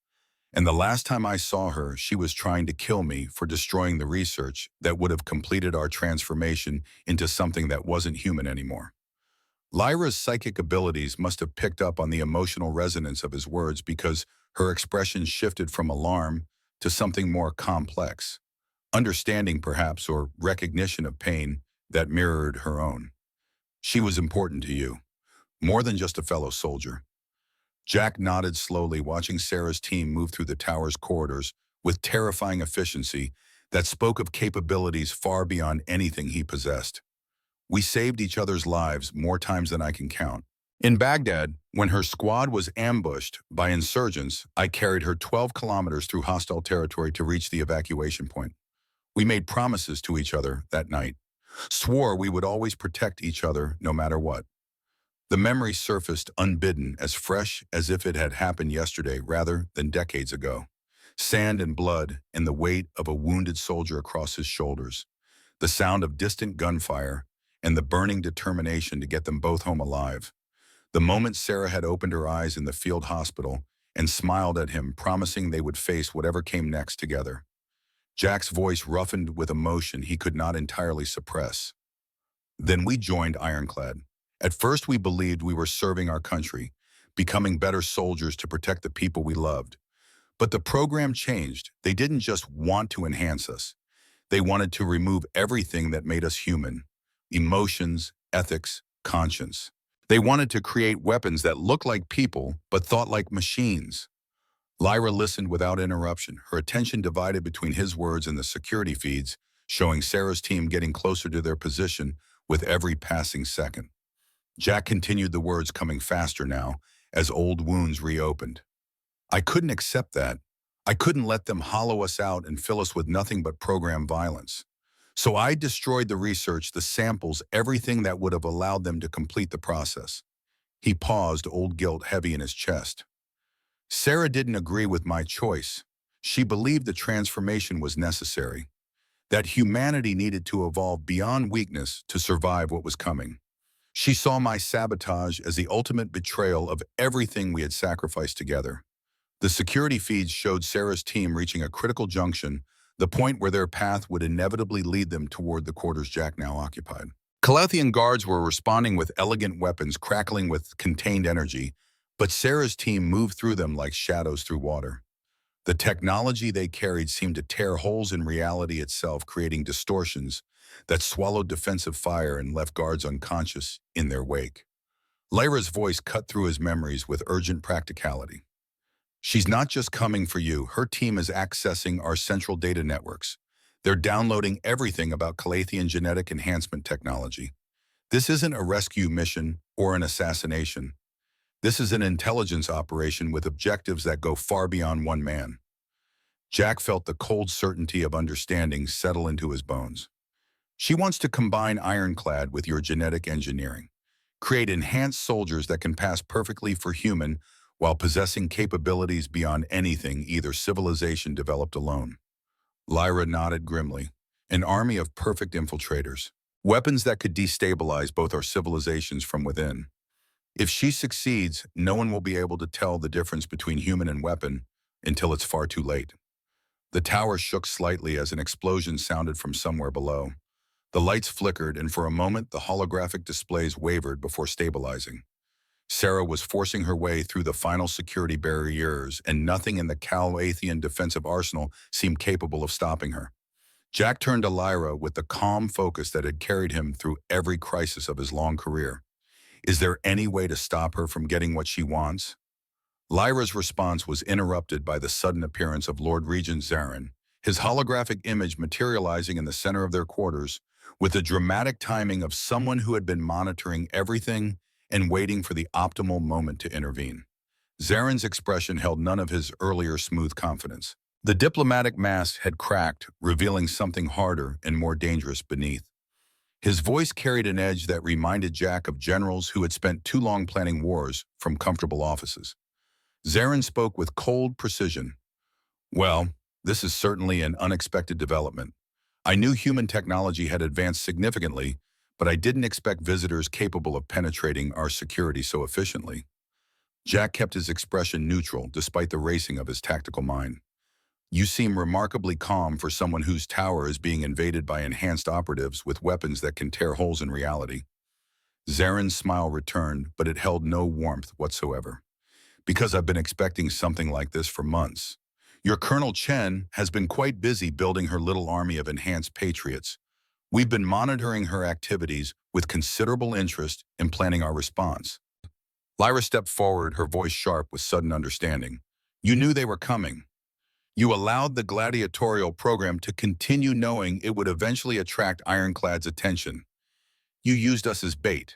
Speaker 1: And the last time I saw her, she was trying to kill me for destroying the research that would have completed our transformation into something that wasn't human anymore. Lyra's psychic abilities must have picked up on the emotional resonance of his words because her expression shifted from alarm to something more complex. Understanding, perhaps, or recognition of pain that mirrored her own. She was important to you, more than just a fellow soldier. Jack nodded slowly, watching Sarah's team move through the tower's corridors with terrifying efficiency that spoke of capabilities far beyond anything he possessed. We saved each other's lives more times than I can count. In Baghdad, when her squad was ambushed by insurgents, I carried her 12 kilometers through hostile territory to reach the evacuation point. We made promises to each other that night, swore we would always protect each other no matter what. The memory surfaced unbidden, as fresh as if it had happened yesterday rather than decades ago. Sand and blood and the weight of a wounded soldier across his shoulders, the sound of distant gunfire, and the burning determination to get them both home alive. The moment Sarah had opened her eyes in the field hospital and smiled at him, promising they would face whatever came next together. Jack's voice roughened with emotion he could not entirely suppress. Then we joined Ironclad. At first we believed we were serving our country, becoming better soldiers to protect the people we loved. But the program changed. They didn't just want to enhance us. They wanted to remove everything that made us human. Emotions, ethics, conscience. They wanted to create weapons that looked like people but thought like machines. Lyra listened without interruption, her attention divided between his words and the security feeds, showing Sarah's team getting closer to their position with every passing second. Jack continued, the words coming faster now, as old wounds reopened. I couldn't accept that. I couldn't let them hollow us out and fill us with nothing but program violence. So I destroyed the research, the samples, everything that would have allowed them to complete the process. He paused, old guilt heavy in his chest. Sarah didn't agree with my choice. She believed the transformation was necessary, that humanity needed to evolve beyond weakness to survive what was coming. She saw my sabotage as the ultimate betrayal of everything we had sacrificed together. The security feeds showed Sarah's team reaching a critical junction, the point where their path would inevitably lead them toward the quarters Jack now occupied. Calathian guards were responding with elegant weapons crackling with contained energy, but Sarah's team moved through them like shadows through water. The technology they carried seemed to tear holes in reality itself, creating distortions that swallowed defensive fire and left guards unconscious in their wake. Lyra's voice cut through his memories with urgent practicality. She's not just coming for you. Her team is accessing our central data networks. They're downloading everything about Calathian genetic enhancement technology. This isn't a rescue mission or an assassination. This is an intelligence operation with objectives that go far beyond one man. Jack felt the cold certainty of understanding settle into his bones. She wants to combine Ironclad with your genetic engineering. Create enhanced soldiers that can pass perfectly for human while possessing capabilities beyond anything either civilization developed alone. Lyra nodded grimly. An army of perfect infiltrators. Weapons that could destabilize both our civilizations from within. If she succeeds, no one will be able to tell the difference between human and weapon until it's far too late. The tower shook slightly as an explosion sounded from somewhere below. The lights flickered, and for a moment the holographic displays wavered before stabilizing. Sarah was forcing her way through the final security barriers, and nothing in the Calathian defensive arsenal seemed capable of stopping her. Jack turned to Lyra with the calm focus that had carried him through every crisis of his long career. Is there any way to stop her from getting what she wants? Lyra's response was interrupted by the sudden appearance of Lord Regent Zarin, his holographic image materializing in the center of their quarters, with the dramatic timing of someone who had been monitoring everything and waiting for the optimal moment to intervene. Zarin's expression held none of his earlier smooth confidence. The diplomatic mask had cracked, revealing something harder and more dangerous beneath. His voice carried an edge that reminded Jack of generals who had spent too long planning wars from comfortable offices. Zarin spoke with cold precision. Well, this is certainly an unexpected development. I knew human technology had advanced significantly, but I didn't expect visitors capable of penetrating our security so efficiently. Jack kept his expression neutral despite the racing of his tactical mind. You seem remarkably calm for someone whose tower is being invaded by enhanced operatives with weapons that can tear holes in reality. Zarin's smile returned, but it held no warmth whatsoever. Because I've been expecting something like this for months. Your Colonel Chen has been quite busy building her little army of enhanced patriots. We've been monitoring her activities with considerable interest in planning our response. Lyra stepped forward, her voice sharp with sudden understanding. You knew they were coming. You allowed the gladiatorial program to continue knowing it would eventually attract Ironclad's attention. You used us as bait.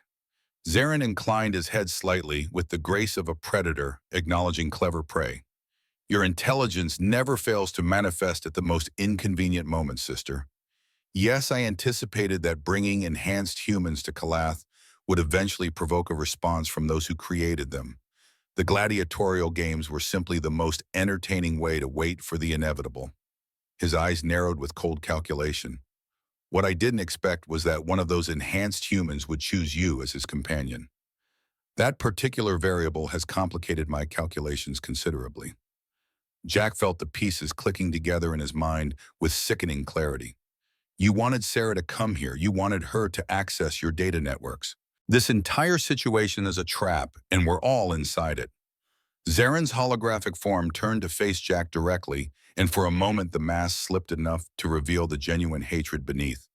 Speaker 1: Zarin inclined his head slightly with the grace of a predator acknowledging clever prey. Your intelligence never fails to manifest at the most inconvenient moments, sister. Yes, I anticipated that bringing enhanced humans to Calath would eventually provoke a response from those who created them. The gladiatorial games were simply the most entertaining way to wait for the inevitable. His eyes narrowed with cold calculation. What I didn't expect was that one of those enhanced humans would choose you as his companion. That particular variable has complicated my calculations considerably. Jack felt the pieces clicking together in his mind with sickening clarity. You wanted Sarah to come here. You wanted her to access your data networks. This entire situation is a trap, and we're all inside it. Zarin's holographic form turned to face Jack directly, and for a moment the mask slipped enough to reveal the genuine hatred beneath.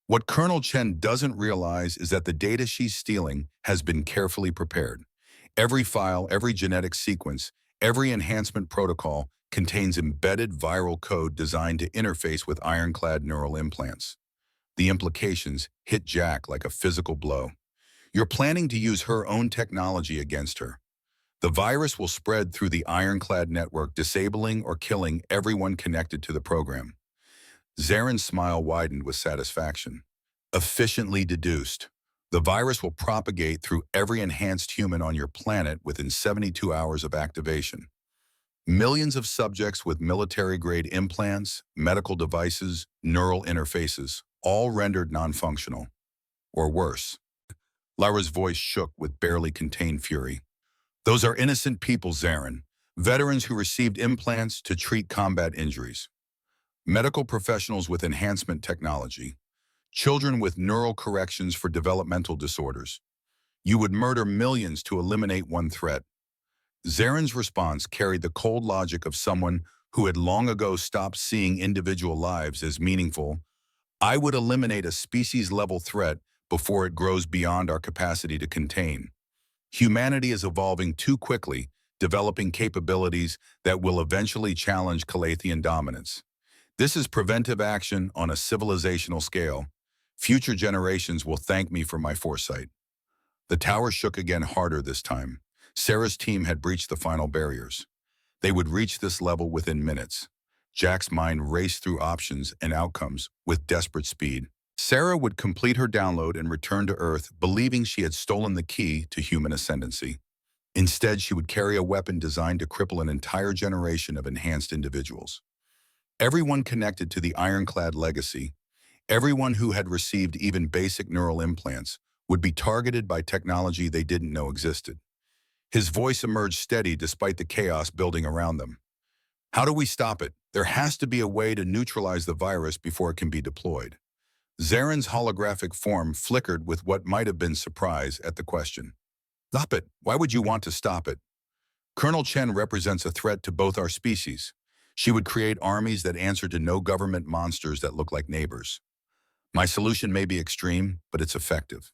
Speaker 1: What Colonel Chen doesn't realize is that the data she's stealing has been carefully prepared. Every file, every genetic sequence, every enhancement protocol contains embedded viral code designed to interface with ironclad neural implants. The implications hit Jack like a physical blow. You're planning to use her own technology against her. The virus will spread through the ironclad network, disabling or killing everyone connected to the program. Zarin's smile widened with satisfaction. Efficiently deduced. The virus will propagate through every enhanced human on your planet within 72 hours of activation. Millions of subjects with military-grade implants, medical devices, neural interfaces, all rendered non-functional. Or worse. Lyra's voice shook with barely contained fury. Those are innocent people, Zarin. Veterans who received implants to treat combat injuries. Medical professionals with enhancement technology. Children with neural corrections for developmental disorders. You would murder millions to eliminate one threat. Zarin's response carried the cold logic of someone who had long ago stopped seeing individual lives as meaningful, I would eliminate a species-level threat before it grows beyond our capacity to contain. Humanity is evolving too quickly, developing capabilities that will eventually challenge Calathian dominance. This is preventive action on a civilizational scale. Future generations will thank me for my foresight. The tower shook again harder this time. Sarah's team had breached the final barriers. They would reach this level within minutes. Jack's mind raced through options and outcomes with desperate speed. Sarah would complete her download and return to Earth, believing she had stolen the key to human ascendancy. Instead, she would carry a weapon designed to cripple an entire generation of enhanced individuals. Everyone connected to the ironclad legacy, everyone who had received even basic neural implants, would be targeted by technology they didn't know existed. His voice emerged steady despite the chaos building around them. How do we stop it? There has to be a way to neutralize the virus before it can be deployed. Zaren's holographic form flickered with what might have been surprise at the question. Stop it. Why would you want to stop it? Colonel Chen represents a threat to both our species. She would create armies that answer to no government monsters that look like neighbors. My solution may be extreme, but it's effective.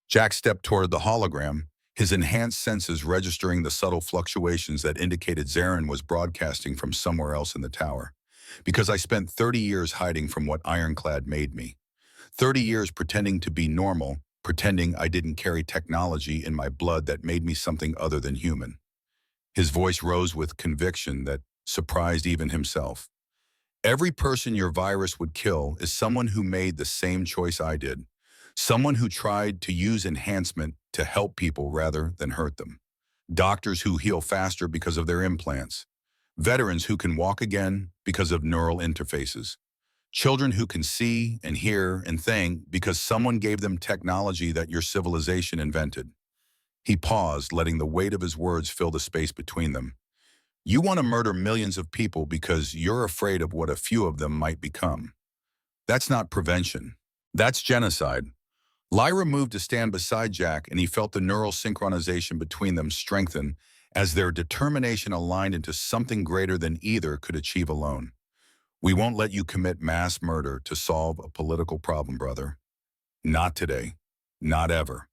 Speaker 1: Jack stepped toward the hologram, his enhanced senses registering the subtle fluctuations that indicated Zaren was broadcasting from somewhere else in the tower. Because I spent 30 years hiding from what Ironclad made me. 30 years pretending to be normal, pretending I didn't carry technology in my blood that made me something other than human. His voice rose with conviction that surprised even himself. Every person your virus would kill is someone who made the same choice I did. Someone who tried to use enhancement to help people rather than hurt them. Doctors who heal faster because of their implants. Veterans who can walk again because of neural interfaces. Children who can see and hear and think because someone gave them technology that your civilization invented. He paused, letting the weight of his words fill the space between them. You want to murder millions of people because you're afraid of what a few of them might become. That's not prevention. That's genocide. Lyra moved to stand beside Jack, and he felt the neural synchronization between them strengthen as their determination aligned into something greater than either could achieve alone. We won't let you commit mass murder to solve a political problem, brother. Not today. Not ever.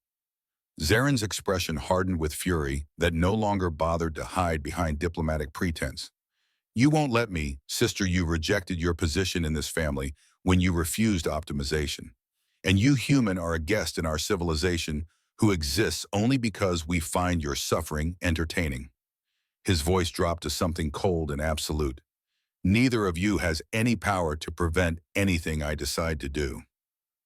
Speaker 1: Zaren's expression hardened with fury that no longer bothered to hide behind diplomatic pretense. You won't let me, sister. You rejected your position in this family when you refused optimization. And you human are a guest in our civilization who exists only because we find your suffering entertaining. His voice dropped to something cold and absolute. Neither of you has any power to prevent anything I decide to do.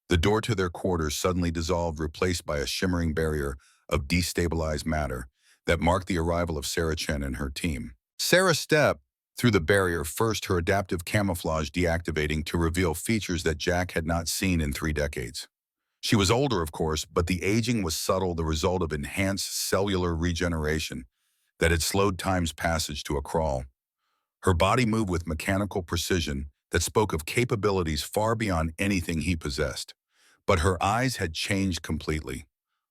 Speaker 1: The door to their quarters suddenly dissolved, replaced by a shimmering barrier of destabilized matter that marked the arrival of Sarah Chen and her team. Sarah stepped through the barrier, first her adaptive camouflage deactivating to reveal features that Jack had not seen in 3 decades. She was older, of course, but the aging was subtle, the result of enhanced cellular regeneration that had slowed time's passage to a crawl. Her body moved with mechanical precision that spoke of capabilities far beyond anything he possessed. But her eyes had changed completely.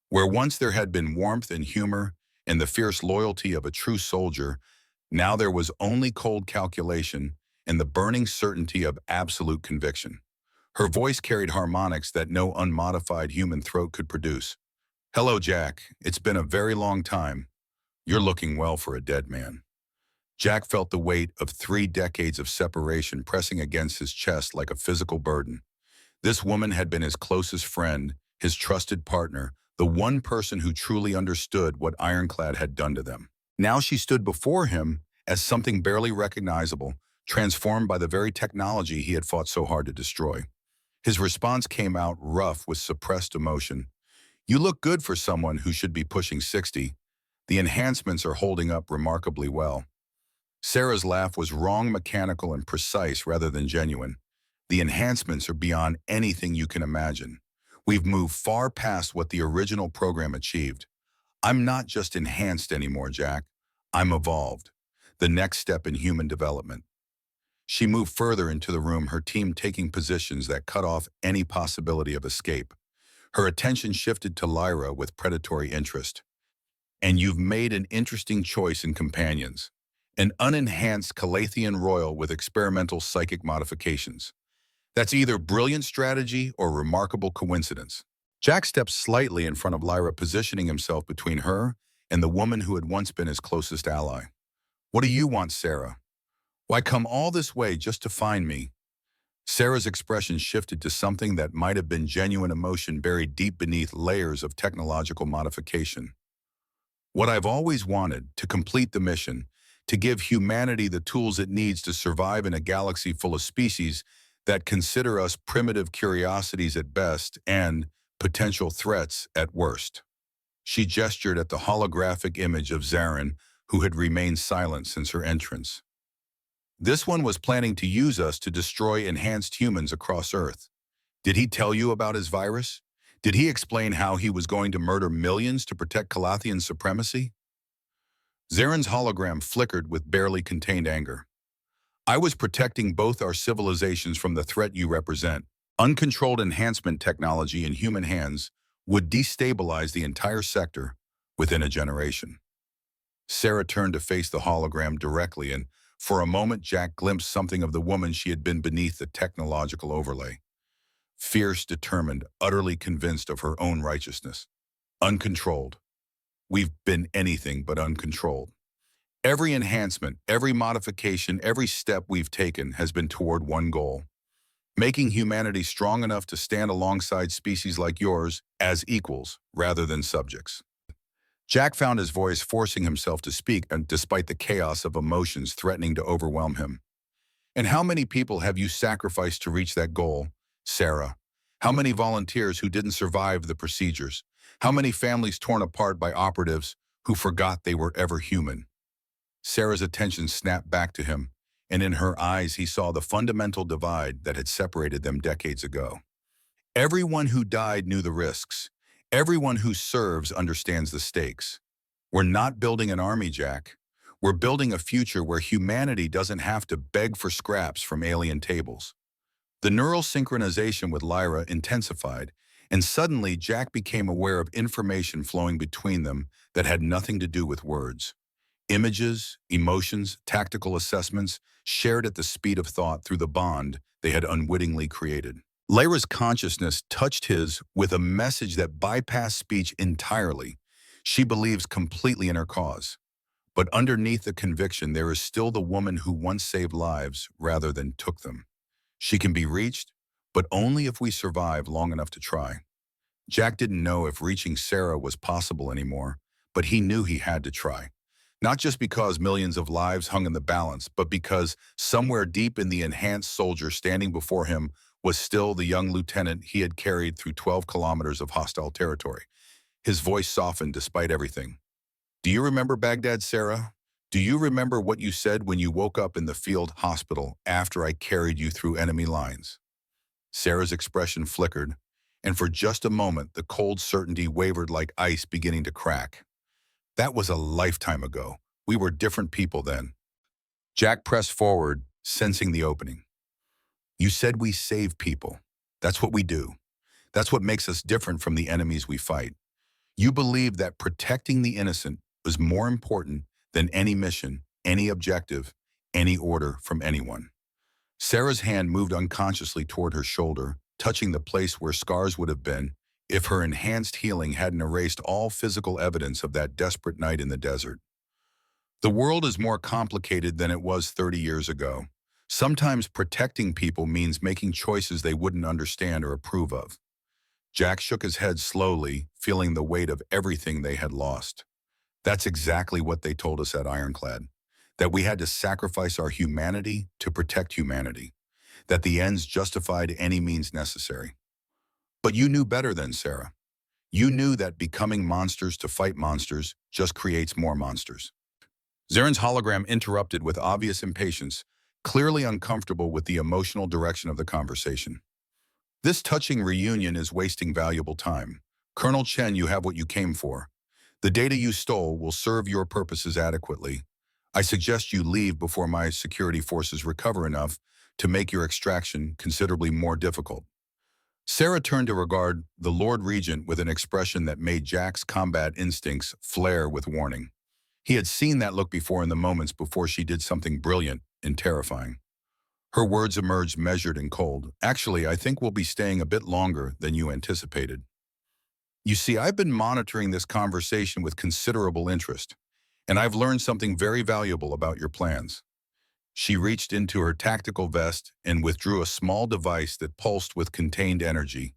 Speaker 1: Where once there had been warmth and humor and the fierce loyalty of a true soldier, now there was only cold calculation and the burning certainty of absolute conviction. Her voice carried harmonics that no unmodified human throat could produce. Hello, Jack. It's been a very long time. You're looking well for a dead man. Jack felt the weight of 3 decades of separation pressing against his chest like a physical burden. This woman had been his closest friend, his trusted partner, the one person who truly understood what Ironclad had done to them. Now she stood before him as something barely recognizable, transformed by the very technology he had fought so hard to destroy. His response came out rough with suppressed emotion. You look good for someone who should be pushing 60. The enhancements are holding up remarkably well. Sarah's laugh was wrong, mechanical, and precise rather than genuine. The enhancements are beyond anything you can imagine. We've moved far past what the original program achieved. I'm not just enhanced anymore, Jack. I'm evolved. The next step in human development. She moved further into the room, her team taking positions that cut off any possibility of escape. Her attention shifted to Lyra with predatory interest. And you've made an interesting choice in companions. an unenhanced Calathian royal with experimental psychic modifications. That's either brilliant strategy or remarkable coincidence. Jack steps slightly in front of Lyra, positioning himself between her and the woman who had once been his closest ally. What do you want, Sarah? Why come all this way just to find me? Sarah's expression shifted to something that might have been genuine emotion buried deep beneath layers of technological modification. What I've always wanted, to complete the mission, to give humanity the tools it needs to survive in a galaxy full of species that consider us primitive curiosities at best and potential threats at worst. She gestured at the holographic image of Zarin, who had remained silent since her entrance. This one was planning to use us to destroy enhanced humans across Earth. Did he tell you about his virus? Did he explain how he was going to murder millions to protect Calathian supremacy? Zarin's hologram flickered with barely contained anger. I was protecting both our civilizations from the threat you represent. Uncontrolled enhancement technology in human hands would destabilize the entire sector within a generation. Sarah turned to face the hologram directly, and for a moment Jack glimpsed something of the woman she had been beneath the technological overlay. Fierce, determined, utterly convinced of her own righteousness. Uncontrolled. We've been anything but uncontrolled. Every enhancement, every modification, every step we've taken has been toward one goal: making humanity strong enough to stand alongside species like yours as equals rather than subjects. Jack found his voice forcing himself to speak, and despite the chaos of emotions threatening to overwhelm him. And how many people have you sacrificed to reach that goal, Sarah? How many volunteers who didn't survive the procedures? How many families torn apart by operatives who forgot they were ever human? Sarah's attention snapped back to him, and in her eyes he saw the fundamental divide that had separated them decades ago. Everyone who died knew the risks. Everyone who serves understands the stakes. We're not building an army, Jack. We're building a future where humanity doesn't have to beg for scraps from alien tables. The neural synchronization with Lyra intensified, and suddenly Jack became aware of information flowing between them that had nothing to do with words. Images, emotions, tactical assessments shared at the speed of thought through the bond they had unwittingly created. Lyra's consciousness touched his with a message that bypassed speech entirely. She believes completely in her cause. But underneath the conviction, there is still the woman who once saved lives rather than took them. She can be reached, but only if we survive long enough to try. Jack didn't know if reaching Sarah was possible anymore, but he knew he had to try. Not just because millions of lives hung in the balance, but because somewhere deep in the enhanced soldier standing before him was still the young lieutenant he had carried through 12 kilometers of hostile territory. His voice softened despite everything. Do you remember Baghdad, Sarah? Do you remember what you said when you woke up in the field hospital after I carried you through enemy lines? Sarah's expression flickered, and for just a moment the cold certainty wavered like ice beginning to crack. That was a lifetime ago. We were different people then. Jack pressed forward, sensing the opening. You said we save people. That's what we do. That's what makes us different from the enemies we fight. You believe that protecting the innocent was more important than any mission, any objective, any order from anyone. Sarah's hand moved unconsciously toward her shoulder, touching the place where scars would have been if her enhanced healing hadn't erased all physical evidence of that desperate night in the desert. The world is more complicated than it was 30 years ago. Sometimes protecting people means making choices they wouldn't understand or approve of. Jack shook his head slowly, feeling the weight of everything they had lost. That's exactly what they told us at Ironclad, that we had to sacrifice our humanity to protect humanity, that the ends justified any means necessary. But you knew better then, Sarah. You knew that becoming monsters to fight monsters just creates more monsters. Zarin's hologram interrupted with obvious impatience, clearly uncomfortable with the emotional direction of the conversation. This touching reunion is wasting valuable time. Colonel Chen, you have what you came for. The data you stole will serve your purposes adequately. I suggest you leave before my security forces recover enough to make your extraction considerably more difficult. Sarah turned to regard the Lord Regent with an expression that made Jack's combat instincts flare with warning. He had seen that look before in the moments before she did something brilliant and terrifying. Her words emerged measured and cold. Actually, I think we'll be staying a bit longer than you anticipated. You see, I've been monitoring this conversation with considerable interest, and I've learned something very valuable about your plans. She reached into her tactical vest and withdrew a small device that pulsed with contained energy.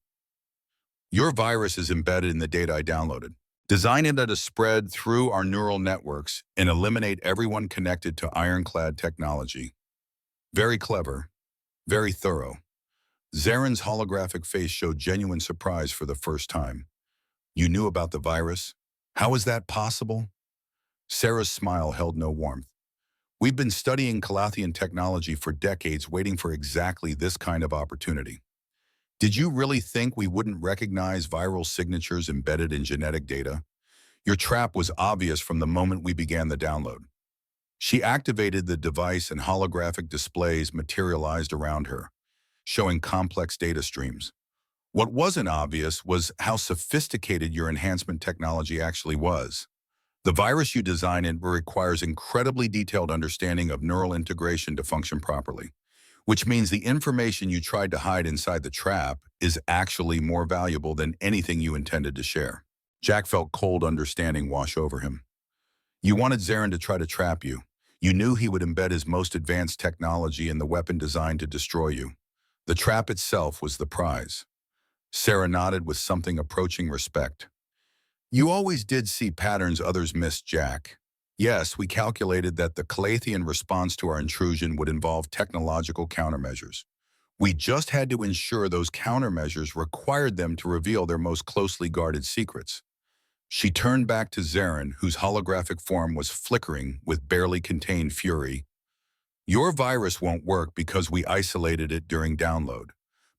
Speaker 1: Your virus is embedded in the data I downloaded. Design it to spread through our neural networks and eliminate everyone connected to ironclad technology. Very clever, very thorough. Zaren's holographic face showed genuine surprise for the first time. You knew about the virus? How is that possible? Sarah's smile held no warmth. We've been studying Calathian technology for decades, waiting for exactly this kind of opportunity. Did you really think we wouldn't recognize viral signatures embedded in genetic data? Your trap was obvious from the moment we began the download. She activated the device and holographic displays materialized around her, showing complex data streams. What wasn't obvious was how sophisticated your enhancement technology actually was. The virus you designed requires incredibly detailed understanding of neural integration to function properly, which means the information you tried to hide inside the trap is actually more valuable than anything you intended to share. Jack felt cold understanding wash over him. You wanted Zaren to try to trap you. You knew he would embed his most advanced technology in the weapon designed to destroy you. The trap itself was the prize. Sarah nodded with something approaching respect. You always did see patterns others missed, Jack. Yes, we calculated that the Calathian response to our intrusion would involve technological countermeasures. We just had to ensure those countermeasures required them to reveal their most closely guarded secrets. She turned back to Zaren, whose holographic form was flickering with barely contained fury. Your virus won't work because we isolated it during download,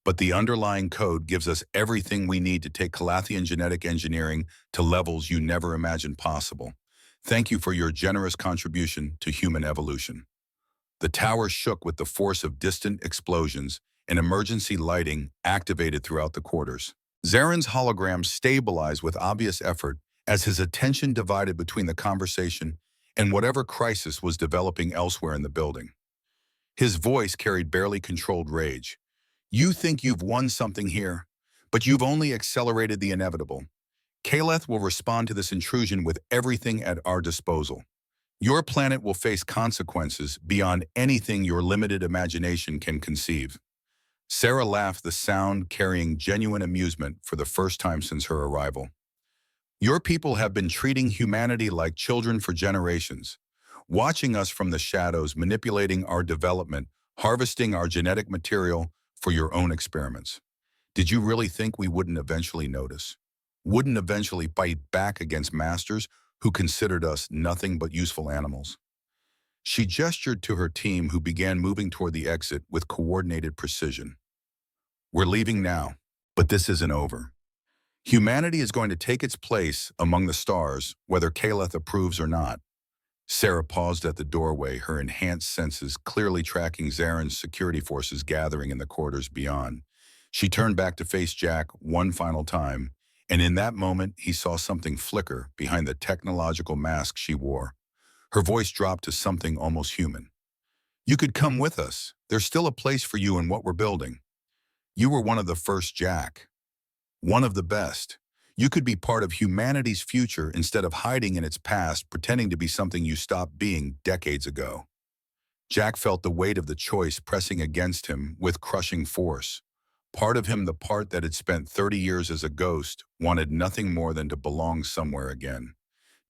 Speaker 1: but the underlying code gives us everything we need to take Calathian genetic engineering to levels you never imagined possible. Thank you for your generous contribution to human evolution. The tower shook with the force of distant explosions, and emergency lighting activated throughout the quarters. Zaren's hologram stabilized with obvious effort as his attention divided between the conversation and whatever crisis was developing elsewhere in the building. His voice carried barely controlled rage. You think you've won something here, but you've only accelerated the inevitable. Caleth will respond to this intrusion with everything at our disposal. Your planet will face consequences beyond anything your limited imagination can conceive. Sarah laughed, the sound carrying genuine amusement for the first time since her arrival. Your people have been treating humanity like children for generations, watching us from the shadows, manipulating our development, harvesting our genetic material for your own experiments. Did you really think we wouldn't eventually notice? Wouldn't eventually fight back against masters who considered us nothing but useful animals? She gestured to her team, who began moving toward the exit with coordinated precision. We're leaving now, but this isn't over. Humanity is going to take its place among the stars, whether Caleth approves or not. Sarah paused at the doorway, her enhanced senses clearly tracking Zaren's security forces gathering in the quarters beyond. She turned back to face Jack one final time, and in that moment he saw something flicker behind the technological mask she wore. Her voice dropped to something almost human. You could come with us. There's still a place for you in what we're building. You were one of the first, Jack. One of the best. You could be part of humanity's future instead of hiding in its past, pretending to be something you stopped being decades ago. Jack felt the weight of the choice pressing against him with crushing force. Part of him, the part that had spent 30 years as a ghost, wanted nothing more than to belong somewhere again,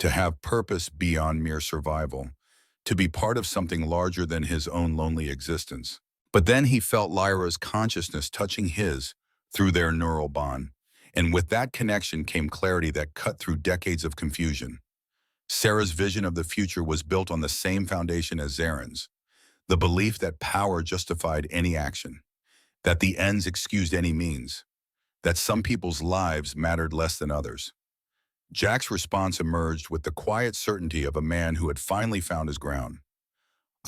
Speaker 1: to have purpose beyond mere survival, to be part of something larger than his own lonely existence. But then he felt Lyra's consciousness touching his through their neural bond, and with that connection came clarity that cut through decades of confusion. Sarah's vision of the future was built on the same foundation as Zaren's, the belief that power justified any action, that the ends excused any means, that some people's lives mattered less than others. Jack's response emerged with the quiet certainty of a man who had finally found his ground.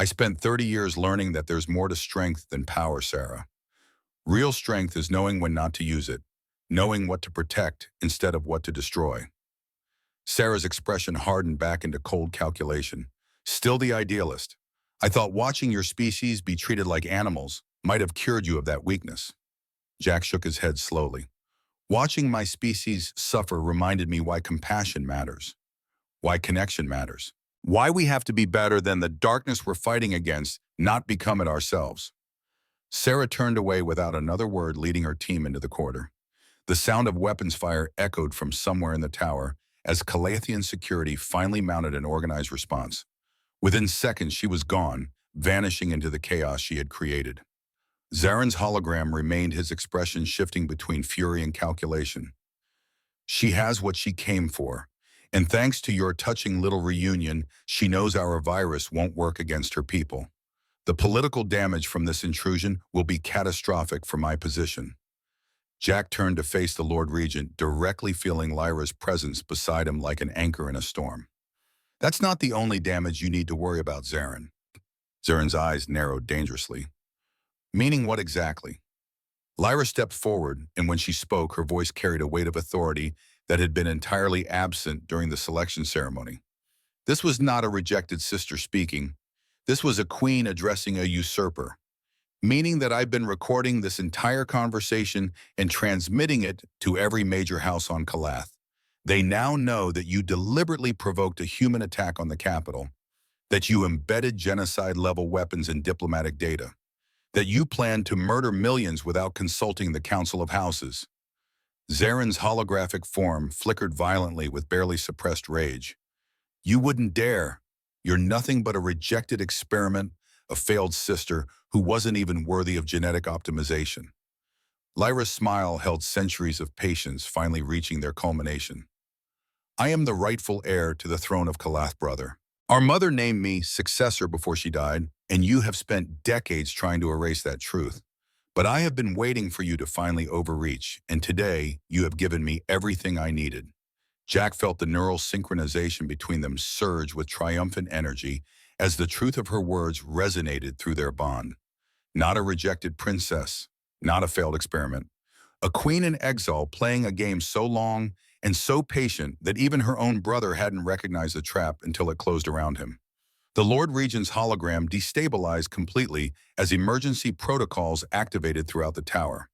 Speaker 1: I spent 30 years learning that there's more to strength than power, Sarah. Real strength is knowing when not to use it, knowing what to protect instead of what to destroy. Sarah's expression hardened back into cold calculation. Still the idealist. I thought watching your species be treated like animals might have cured you of that weakness. Jack shook his head slowly. Watching my species suffer reminded me why compassion matters, why connection matters, why we have to be better than the darkness we're fighting against, not become it ourselves. Sarah turned away without another word, leading her team into the corridor. The sound of weapons fire echoed from somewhere in the tower as Calathian security finally mounted an organized response. Within seconds, she was gone, vanishing into the chaos she had created. Zaren's hologram remained, his expression shifting between fury and calculation. She has what she came for, and thanks to your touching little reunion, she knows our virus won't work against her people. The political damage from this intrusion will be catastrophic for my position. Jack turned to face the Lord Regent, directly feeling Lyra's presence beside him like an anchor in a storm. That's not the only damage you need to worry about, Zaren. Zaren's eyes narrowed dangerously. Meaning what exactly? Lyra stepped forward, and when she spoke, her voice carried a weight of authority that had been entirely absent during the selection ceremony. This was not a rejected sister speaking. This was a queen addressing a usurper. Meaning that I've been recording this entire conversation and transmitting it to every major house on Calath. They now know that you deliberately provoked a human attack on the capital, that you embedded genocide-level weapons in diplomatic data, that you planned to murder millions without consulting the Council of Houses. Zaren's holographic form flickered violently with barely suppressed rage. You wouldn't dare. You're nothing but a rejected experiment, a failed sister who wasn't even worthy of genetic optimization. Lyra's smile held centuries of patience finally reaching their culmination. I am the rightful heir to the throne of Calath, brother. Our mother named me successor before she died, and you have spent decades trying to erase that truth. But I have been waiting for you to finally overreach, and today you have given me everything I needed. Jack felt the neural synchronization between them surge with triumphant energy as the truth of her words resonated through their bond. Not a rejected princess, not a failed experiment. A queen in exile playing a game so long and so patient that even her own brother hadn't recognized the trap until it closed around him. The Lord Regent's hologram destabilized completely as emergency protocols activated throughout the tower.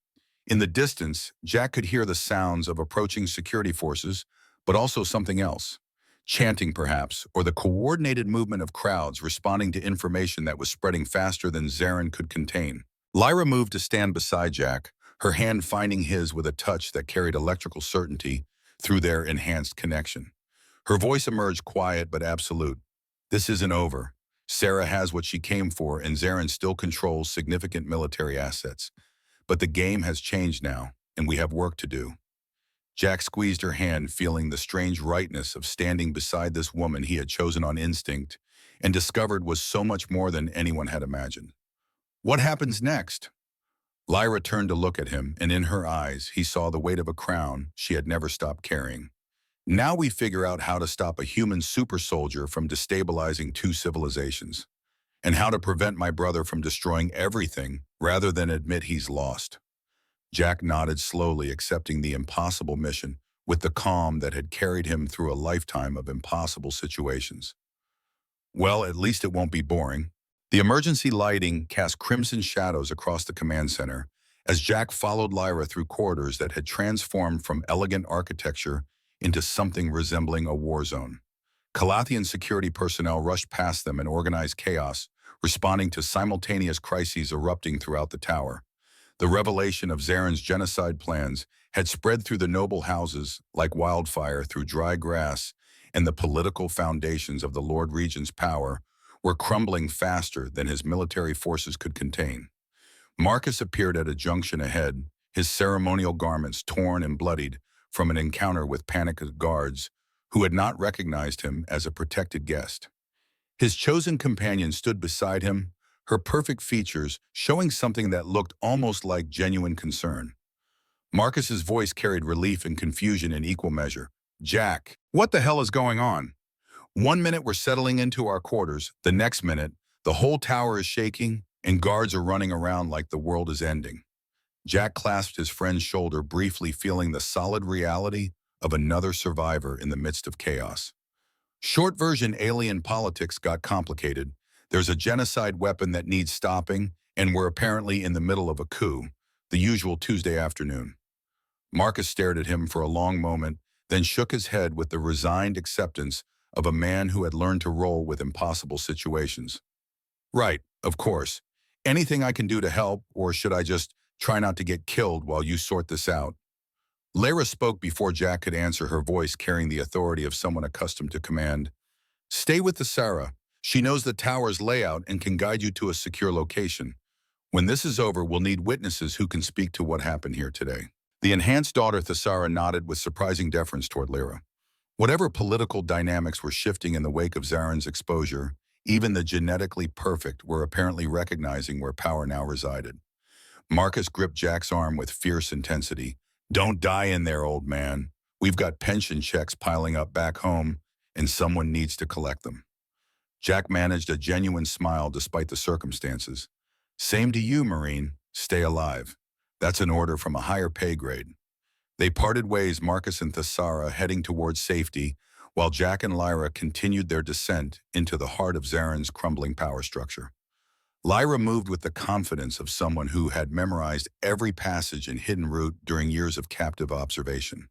Speaker 1: In the distance, Jack could hear the sounds of approaching security forces, but also something else. Chanting, perhaps, or the coordinated movement of crowds responding to information that was spreading faster than Zaren could contain. Lyra moved to stand beside Jack, her hand finding his with a touch that carried electrical certainty through their enhanced connection. Her voice emerged quiet but absolute. This isn't over. Sarah has what she came for, and Zaren still controls significant military assets. But the game has changed now, and we have work to do. Jack squeezed her hand, feeling the strange rightness of standing beside this woman he had chosen on instinct and discovered was so much more than anyone had imagined. What happens next? Lyra turned to look at him, and in her eyes, he saw the weight of a crown she had never stopped carrying. Now we figure out how to stop a human super soldier from destabilizing two civilizations, and how to prevent my brother from destroying everything rather than admit he's lost. Jack nodded slowly, accepting the impossible mission with the calm that had carried him through a lifetime of impossible situations. Well, at least it won't be boring. The emergency lighting cast crimson shadows across the command center as Jack followed Lyra through corridors that had transformed from elegant architecture into something resembling a war zone. Calathian security personnel rushed past them in organized chaos, responding to simultaneous crises erupting throughout the tower. The revelation of Zaren's genocide plans had spread through the noble houses like wildfire through dry grass, and the political foundations of the Lord Regent's power were crumbling faster than his military forces could contain. Marcus appeared at a junction ahead, his ceremonial garments torn and bloodied from an encounter with panicked guards who had not recognized him as a protected guest. His chosen companion stood beside him, her perfect features showing something that looked almost like genuine concern. Marcus's voice carried relief and confusion in equal measure. Jack, what the hell is going on? 1 minute we're settling into our quarters, the next minute, the whole tower is shaking and guards are running around like the world is ending. Jack clasped his friend's shoulder, briefly feeling the solid reality of another survivor in the midst of chaos. Short version alien politics got complicated. There's a genocide weapon that needs stopping, and we're apparently in the middle of a coup, the usual Tuesday afternoon. Marcus stared at him for a long moment, then shook his head with the resigned acceptance of a man who had learned to roll with impossible situations. Right, of course. Anything I can do to help, or should I just try not to get killed while you sort this out? Lyra spoke before Jack could answer, her voice carrying the authority of someone accustomed to command. Stay with the Sarah. She knows the tower's layout and can guide you to a secure location. When this is over, we'll need witnesses who can speak to what happened here today. The enhanced daughter Thesara nodded with surprising deference toward Lyra. Whatever political dynamics were shifting in the wake of Zaren's exposure, even the genetically perfect were apparently recognizing where power now resided. Marcus gripped Jack's arm with fierce intensity. Don't die in there, old man. We've got pension checks piling up back home, and someone needs to collect them. Jack managed a genuine smile despite the circumstances. Same to you, Marine. Stay alive. That's an order from a higher pay grade. They parted ways, Marcus and Thesara heading towards safety, while Jack and Lyra continued their descent into the heart of Zaren's crumbling power structure. Lyra moved with the confidence of someone who had memorized every passage and hidden route during years of captive observation.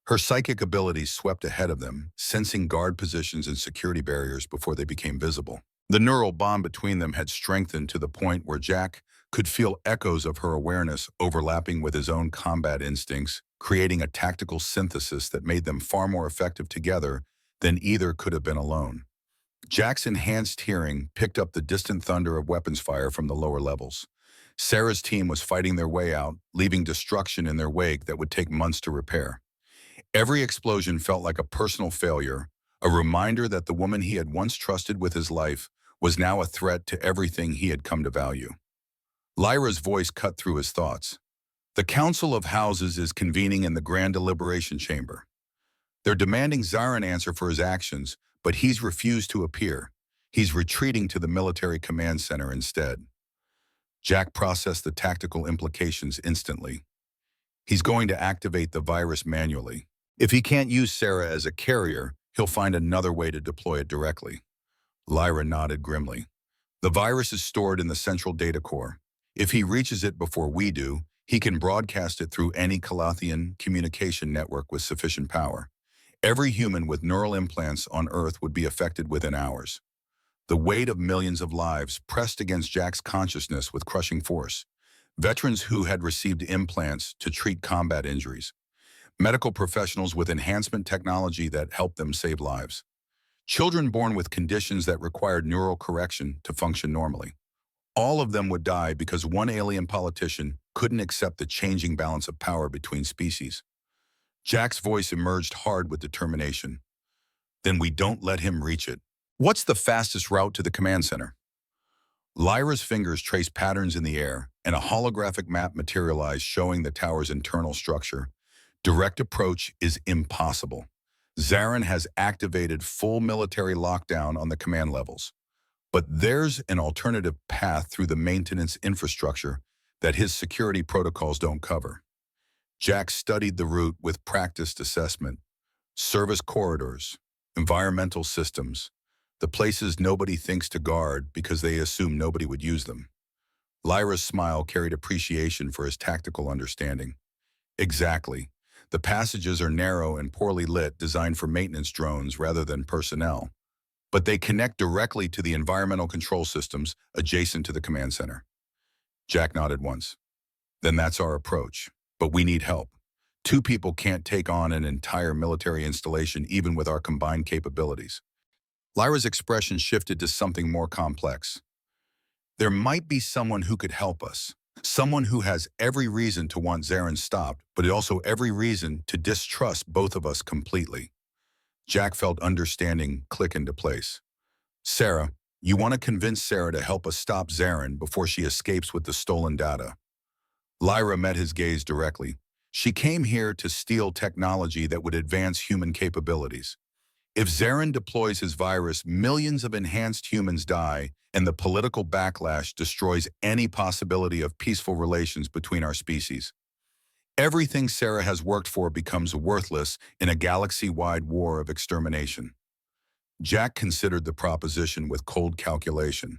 Speaker 1: Her psychic abilities swept ahead of them, sensing guard positions and security barriers before they became visible. The neural bond between them had strengthened to the point where Jack could feel echoes of her awareness overlapping with his own combat instincts, creating a tactical synthesis that made them far more effective together than either could have been alone. Jack's enhanced hearing picked up the distant thunder of weapons fire from the lower levels. Sarah's team was fighting their way out, leaving destruction in their wake that would take months to repair. Every explosion felt like a personal failure, a reminder that the woman he had once trusted with his life was now a threat to everything he had come to value. Lyra's voice cut through his thoughts. The Council of Houses is convening in the Grand Deliberation Chamber. They're demanding Zaren answer for his actions, but he's refused to appear. He's retreating to the military command center instead. Jack processed the tactical implications instantly. He's going to activate the virus manually. If he can't use Sarah as a carrier, he'll find another way to deploy it directly. Lyra nodded grimly. The virus is stored in the central data core. If he reaches it before we do, he can broadcast it through any Calathian communication network with sufficient power. Every human with neural implants on Earth would be affected within hours. The weight of millions of lives pressed against Jack's consciousness with crushing force. Veterans who had received implants to treat combat injuries. Medical professionals with enhancement technology that helped them save lives. Children born with conditions that required neural correction to function normally. All of them would die because one alien politician couldn't accept the changing balance of power between species. Jack's voice emerged hard with determination. Then we don't let him reach it. What's the fastest route to the command center? Lyra's fingers traced patterns in the air, and a holographic map materialized showing the tower's internal structure. Direct approach is impossible. Zaren has activated full military lockdown on the command levels. But there's an alternative path through the maintenance infrastructure that his security protocols don't cover. Jack studied the route with practiced assessment. Service corridors, environmental systems, the places nobody thinks to guard because they assume nobody would use them. Lyra's smile carried appreciation for his tactical understanding. Exactly. The passages are narrow and poorly lit, designed for maintenance drones rather than personnel. But they connect directly to the environmental control systems adjacent to the command center. Jack nodded once. Then that's our approach. But we need help. Two people can't take on an entire military installation even with our combined capabilities. Lyra's expression shifted to something more complex. There might be someone who could help us. Someone who has every reason to want Zaren stopped, but also every reason to distrust both of us completely. Jack felt understanding click into place. Sarah, you want to convince Sarah to help us stop Zaren before she escapes with the stolen data. Lyra met his gaze directly. She came here to steal technology that would advance human capabilities. If Zaren deploys his virus, millions of enhanced humans die, and the political backlash destroys any possibility of peaceful relations between our species. Everything Sarah has worked for becomes worthless in a galaxy-wide war of extermination. Jack considered the proposition with cold calculation.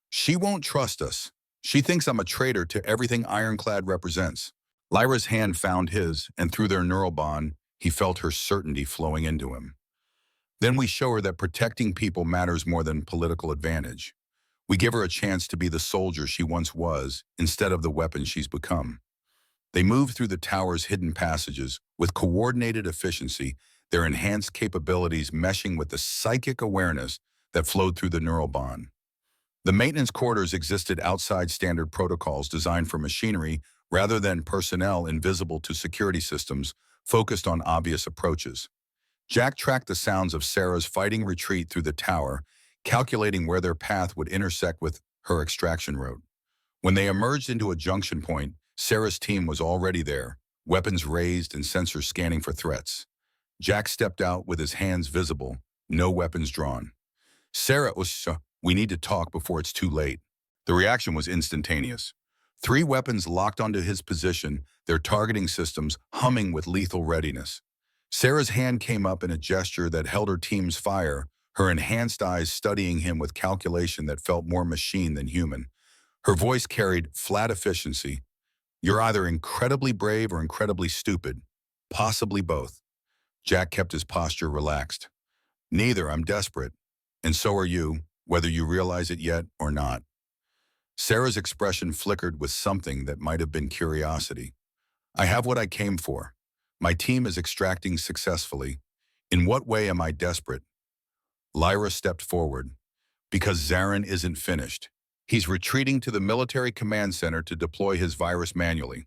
Speaker 1: She won't trust us. She thinks I'm a traitor to everything Ironclad represents. Lyra's hand found his, and through their neural bond, he felt her certainty flowing into him. Then we show her that protecting people matters more than political advantage. We give her a chance to be the soldier she once was, instead of the weapon she's become. They move through the tower's hidden passages with coordinated efficiency, their enhanced capabilities meshing with the psychic awareness that flowed through the neural bond. The maintenance quarters existed outside standard protocols designed for machinery rather than personnel invisible to security systems focused on obvious approaches. Jack tracked the sounds of Sarah's fighting retreat through the tower, calculating where their path would intersect with her extraction route. When they emerged into a junction point, Sarah's team was already there, weapons raised and sensors scanning for threats. Jack stepped out with his hands visible, no weapons drawn. Sarah, we need to talk before it's too late. The reaction was instantaneous. 3 weapons locked onto his position, their targeting systems humming with lethal readiness. Sarah's hand came up in a gesture that held her team's fire, her enhanced eyes studying him with calculation that felt more machine than human. Her voice carried flat efficiency. You're either incredibly brave or incredibly stupid. Possibly both. Jack kept his posture relaxed. Neither, I'm desperate. And so are you, whether you realize it yet or not. Sarah's expression flickered with something that might have been curiosity. I have what I came for. My team is extracting successfully. In what way am I desperate? Lyra stepped forward. Because Zarin isn't finished. He's retreating to the military command center to deploy his virus manually.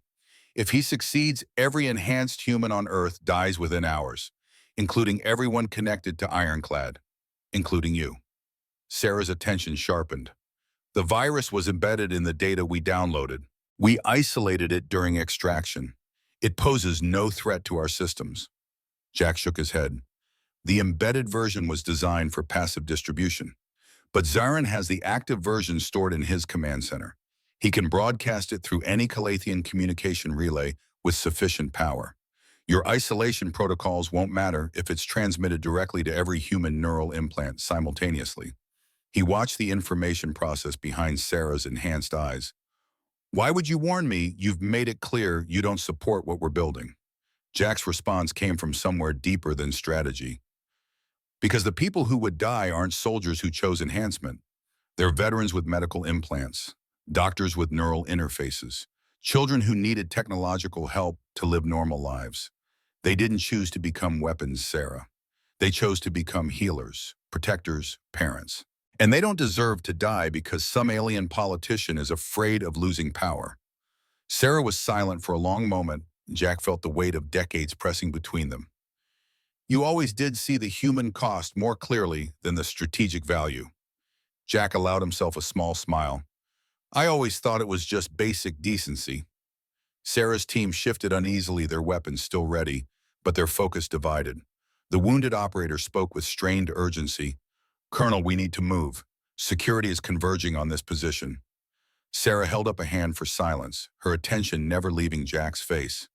Speaker 1: If he succeeds, every enhanced human on Earth dies within hours, including everyone connected to Ironclad, including you. Sarah's attention sharpened. The virus was embedded in the data we downloaded. We isolated it during extraction. It poses no threat to our systems. Jack shook his head. The embedded version was designed for passive distribution. But Zarin has the active version stored in his command center. He can broadcast it through any Calathian communication relay with sufficient power. Your isolation protocols won't matter if it's transmitted directly to every human neural implant simultaneously. He watched the information process behind Sarah's enhanced eyes. Why would you warn me? You've made it clear you don't support what we're building. Jack's response came from somewhere deeper than strategy. Because the people who would die aren't soldiers who chose enhancement. They're veterans with medical implants, doctors with neural interfaces, children who needed technological help to live normal lives. They didn't choose to become weapons, Sarah. They chose to become healers, protectors, parents. And they don't deserve to die because some alien politician is afraid of losing power. Sarah was silent for a long moment. Jack felt the weight of decades pressing between them. You always did see the human cost more clearly than the strategic value. Jack allowed himself a small smile. I always thought it was just basic decency. Sarah's team shifted uneasily, their weapons still ready, but their focus divided. The wounded operator spoke with strained urgency. Colonel, we need to move. Security is converging on this position. Sarah held up a hand for silence, her attention never leaving Jack's face.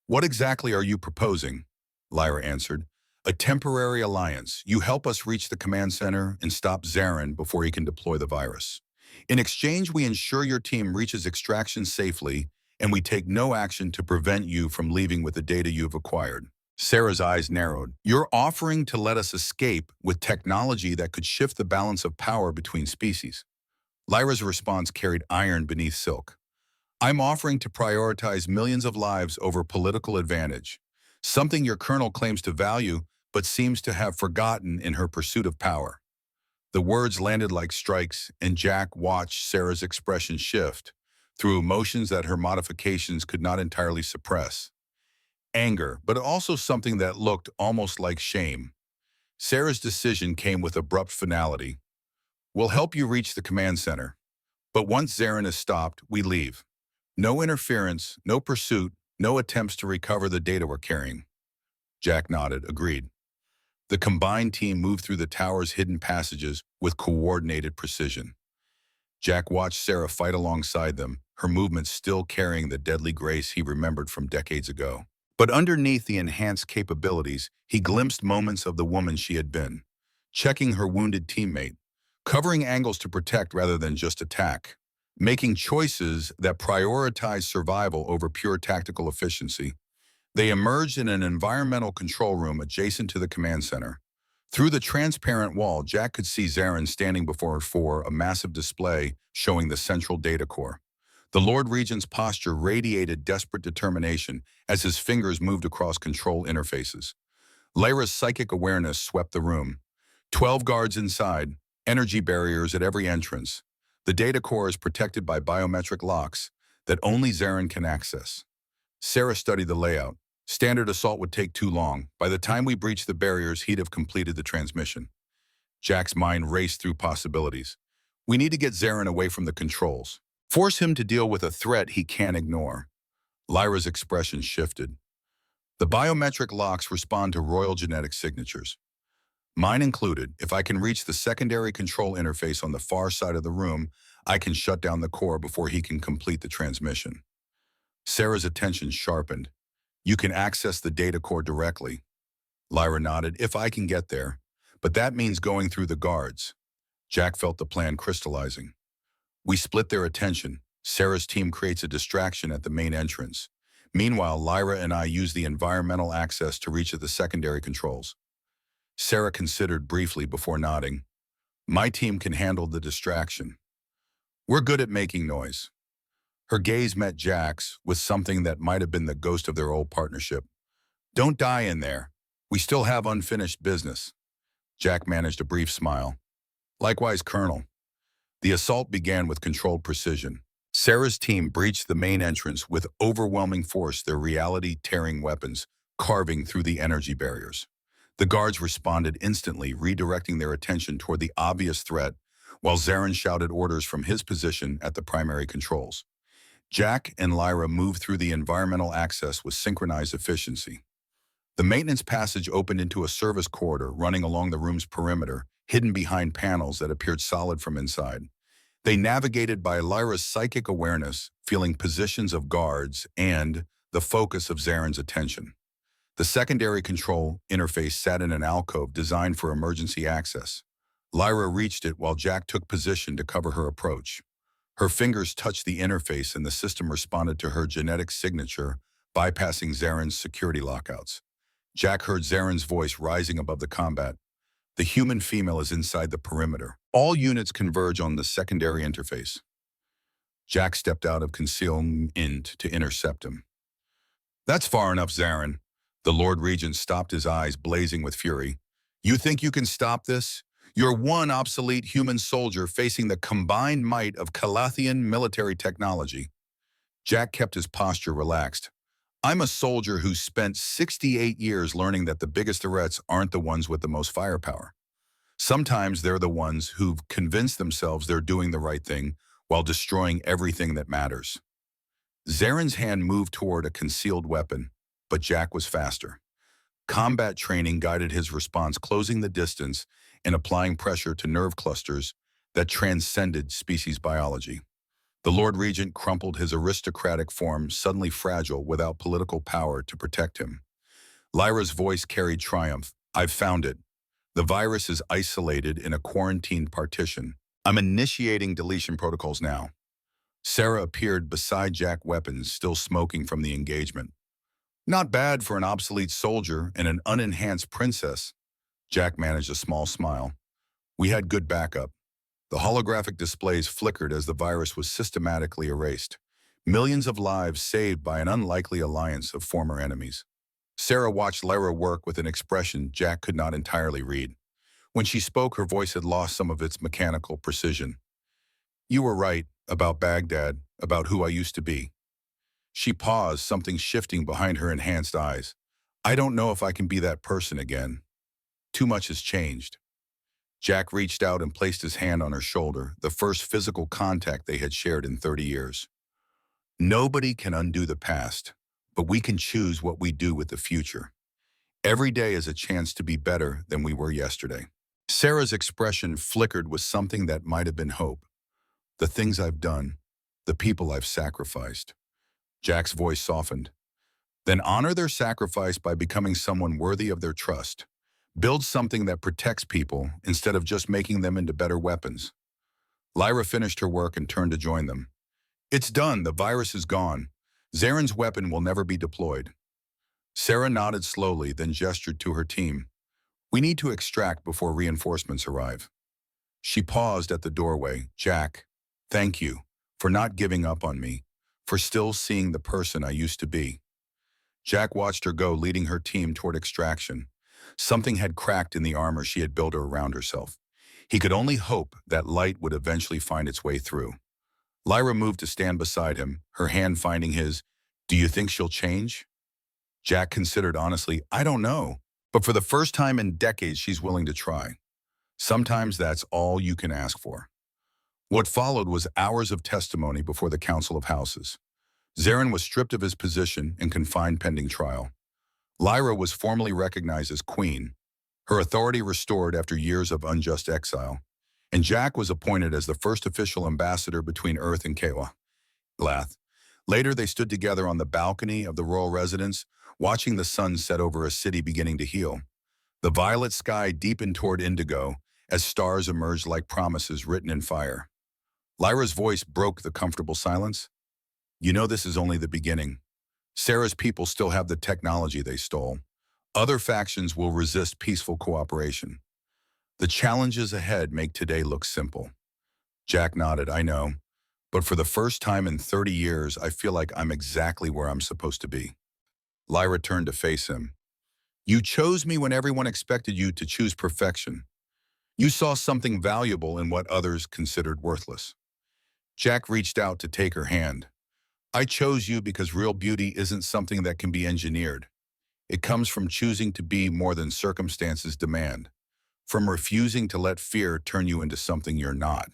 Speaker 1: What exactly are you proposing? Lyra answered. A temporary alliance. You help us reach the command center and stop Zarin before he can deploy the virus. In exchange, we ensure your team reaches extraction safely, and we take no action to prevent you from leaving with the data you've acquired. Sarah's eyes narrowed. You're offering to let us escape with technology that could shift the balance of power between species. Lyra's response carried iron beneath silk. I'm offering to prioritize millions of lives over political advantage. Something your colonel claims to value, but seems to have forgotten in her pursuit of power. The words landed like strikes, and Jack watched Sarah's expression shift through emotions that her modifications could not entirely suppress. Anger, but also something that looked almost like shame. Sarah's decision came with abrupt finality. We'll help you reach the command center. But once Zarin is stopped, we leave. No interference, no pursuit, no attempts to recover the data we're carrying. Jack nodded, agreed. The combined team moved through the tower's hidden passages with coordinated precision. Jack watched Sarah fight alongside them, her movements still carrying the deadly grace he remembered from decades ago. But underneath the enhanced capabilities, he glimpsed moments of the woman she had been, checking her wounded teammate, covering angles to protect rather than just attack, making choices that prioritize survival over pure tactical efficiency. They emerged in an environmental control room adjacent to the command center. Through the transparent wall, Jack could see Zarin standing before a massive display showing the central data core. The Lord Regent's posture radiated desperate determination as his fingers moved across control interfaces. Lyra's psychic awareness swept the room. 12 guards inside, energy barriers at every entrance. The data core is protected by biometric locks that only Zarin can access. Sarah studied the layout. Standard assault would take too long. By the time we breached the barriers, he'd have completed the transmission. Jack's mind raced through possibilities. We need to get Zarin away from the controls. Force him to deal with a threat he can't ignore. Lyra's expression shifted. The biometric locks respond to royal genetic signatures. Mine included. If I can reach the secondary control interface on the far side of the room, I can shut down the core before he can complete the transmission. Sarah's attention sharpened. You can access the data core directly. Lyra nodded. If I can get there. But that means going through the guards. Jack felt the plan crystallizing. We split their attention. Sarah's team creates a distraction at the main entrance. Meanwhile, Lyra and I use the environmental access to reach the secondary controls. Sarah considered briefly before nodding. My team can handle the distraction. We're good at making noise. Her gaze met Jack's with something that might have been the ghost of their old partnership. Don't die in there. We still have unfinished business. Jack managed a brief smile. Likewise, Colonel. The assault began with controlled precision. Sarah's team breached the main entrance with overwhelming force, their reality-tearing weapons carving through the energy barriers. The guards responded instantly, redirecting their attention toward the obvious threat, while Zarin shouted orders from his position at the primary controls. Jack and Lyra moved through the environmental access with synchronized efficiency. The maintenance passage opened into a service corridor running along the room's perimeter, hidden behind panels that appeared solid from inside. They navigated by Lyra's psychic awareness, feeling positions of guards and the focus of Zarin's attention. The secondary control interface sat in an alcove designed for emergency access. Lyra reached it while Jack took position to cover her approach. Her fingers touched the interface and the system responded to her genetic signature, bypassing Zarin's security lockouts. Jack heard Zarin's voice rising above the combat. The human female is inside the perimeter. All units converge on the secondary interface. Jack stepped out of concealment to intercept him. That's far enough, Zarin. The Lord Regent stopped, his eyes blazing with fury. You think you can stop this? You're one obsolete human soldier facing the combined might of Calathian military technology. Jack kept his posture relaxed. I'm a soldier who spent 68 years learning that the biggest threats aren't the ones with the most firepower. Sometimes they're the ones who've convinced themselves they're doing the right thing while destroying everything that matters. Zarin's hand moved toward a concealed weapon, but Jack was faster. Combat training guided his response, closing the distance and applying pressure to nerve clusters that transcended species biology. The Lord Regent crumpled, his aristocratic form suddenly fragile without political power to protect him. Lyra's voice carried triumph. I've found it. The virus is isolated in a quarantined partition. I'm initiating deletion protocols now. Sarah appeared beside Jack, weapons still smoking from the engagement. Not bad for an obsolete soldier and an unenhanced princess. Jack managed a small smile. We had good backup. The holographic displays flickered as the virus was systematically erased. Millions of lives saved by an unlikely alliance of former enemies. Sarah watched Lyra work with an expression Jack could not entirely read. When she spoke, her voice had lost some of its mechanical precision. You were right about Baghdad, about who I used to be. She paused, something shifting behind her enhanced eyes. I don't know if I can be that person again. Too much has changed. Jack reached out and placed his hand on her shoulder, the first physical contact they had shared in 30 years. Nobody can undo the past, but we can choose what we do with the future. Every day is a chance to be better than we were yesterday. Sarah's expression flickered with something that might have been hope. The things I've done, The people I've sacrificed. Jack's voice softened. Then honor their sacrifice by becoming someone worthy of their trust. Build something that protects people instead of just making them into better weapons. Lyra finished her work and turned to join them. It's done. The virus is gone. Zaren's weapon will never be deployed. Sarah nodded slowly, then gestured to her team. We need to extract before reinforcements arrive. She paused at the doorway. Jack, thank you for not giving up on me, for still seeing the person I used to be. Jack watched her go, leading her team toward extraction. Something had cracked in the armor she had built around herself. He could only hope that light would eventually find its way through. Lyra moved to stand beside him, her hand finding his. Do you think she'll change? Jack considered honestly, I don't know. But for the first time in decades, she's willing to try. Sometimes that's all you can ask for. What followed was hours of testimony before the Council of Houses. Zaren was stripped of his position and confined pending trial. Lyra was formally recognized as queen, her authority restored after years of unjust exile, and Jack was appointed as the first official ambassador between Earth and Galactic. Later, they stood together on the balcony of the royal residence, watching the sun set over a city beginning to heal. The violet sky deepened toward indigo as stars emerged like promises written in fire. Lyra's voice broke the comfortable silence. You know this is only the beginning. Sarah's people still have the technology they stole. Other factions will resist peaceful cooperation. The challenges ahead make today look simple. Jack nodded, I know. But for the first time in 30 years, I feel like I'm exactly where I'm supposed to be. Lyra turned to face him. You chose me when everyone expected you to choose perfection. You saw something valuable in what others considered worthless. Jack reached out to take her hand. I chose you because real beauty isn't something that can be engineered. It comes from choosing to be more than circumstances demand, from refusing to let fear turn you into something you're not.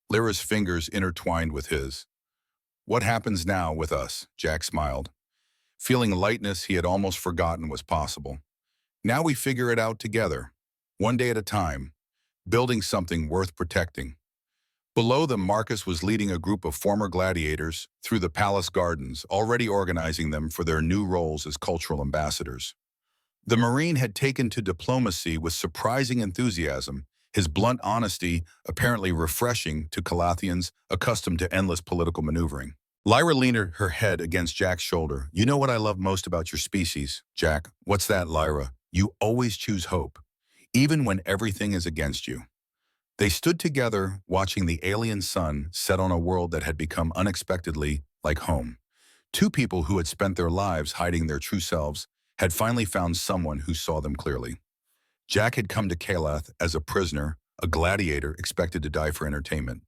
Speaker 1: Lyra's fingers intertwined with his. What happens now with us? Jack smiled, feeling lightness he had almost forgotten was possible. Now we figure it out together, one day at a time, building something worth protecting. Below them, Marcus was leading a group of former gladiators through the palace gardens, already organizing them for their new roles as cultural ambassadors. The Marine had taken to diplomacy with surprising enthusiasm, his blunt honesty apparently refreshing to Calathians accustomed to endless political maneuvering. Lyra leaned her head against Jack's shoulder. You know what I love most about your species, Jack? What's that, Lyra? You always choose hope, even when everything is against you. They stood together, watching the alien sun set on a world that had become unexpectedly like home. Two people who had spent their lives hiding their true selves had finally found someone who saw them clearly. Jack had come to Kalath as a prisoner, a gladiator expected to die for entertainment.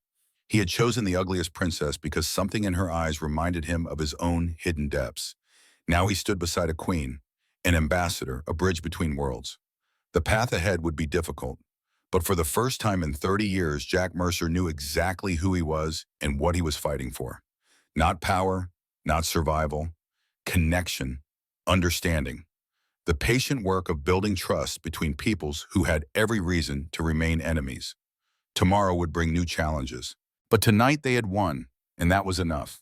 Speaker 1: He had chosen the ugliest princess because something in her eyes reminded him of his own hidden depths. Now he stood beside a queen, an ambassador, a bridge between worlds. The path ahead would be difficult. But for the first time in 30 years, Jack Mercer knew exactly who he was and what he was fighting for. Not power, not survival, connection, understanding. The patient work of building trust between peoples who had every reason to remain enemies. Tomorrow would bring new challenges. But tonight they had won, and that was enough.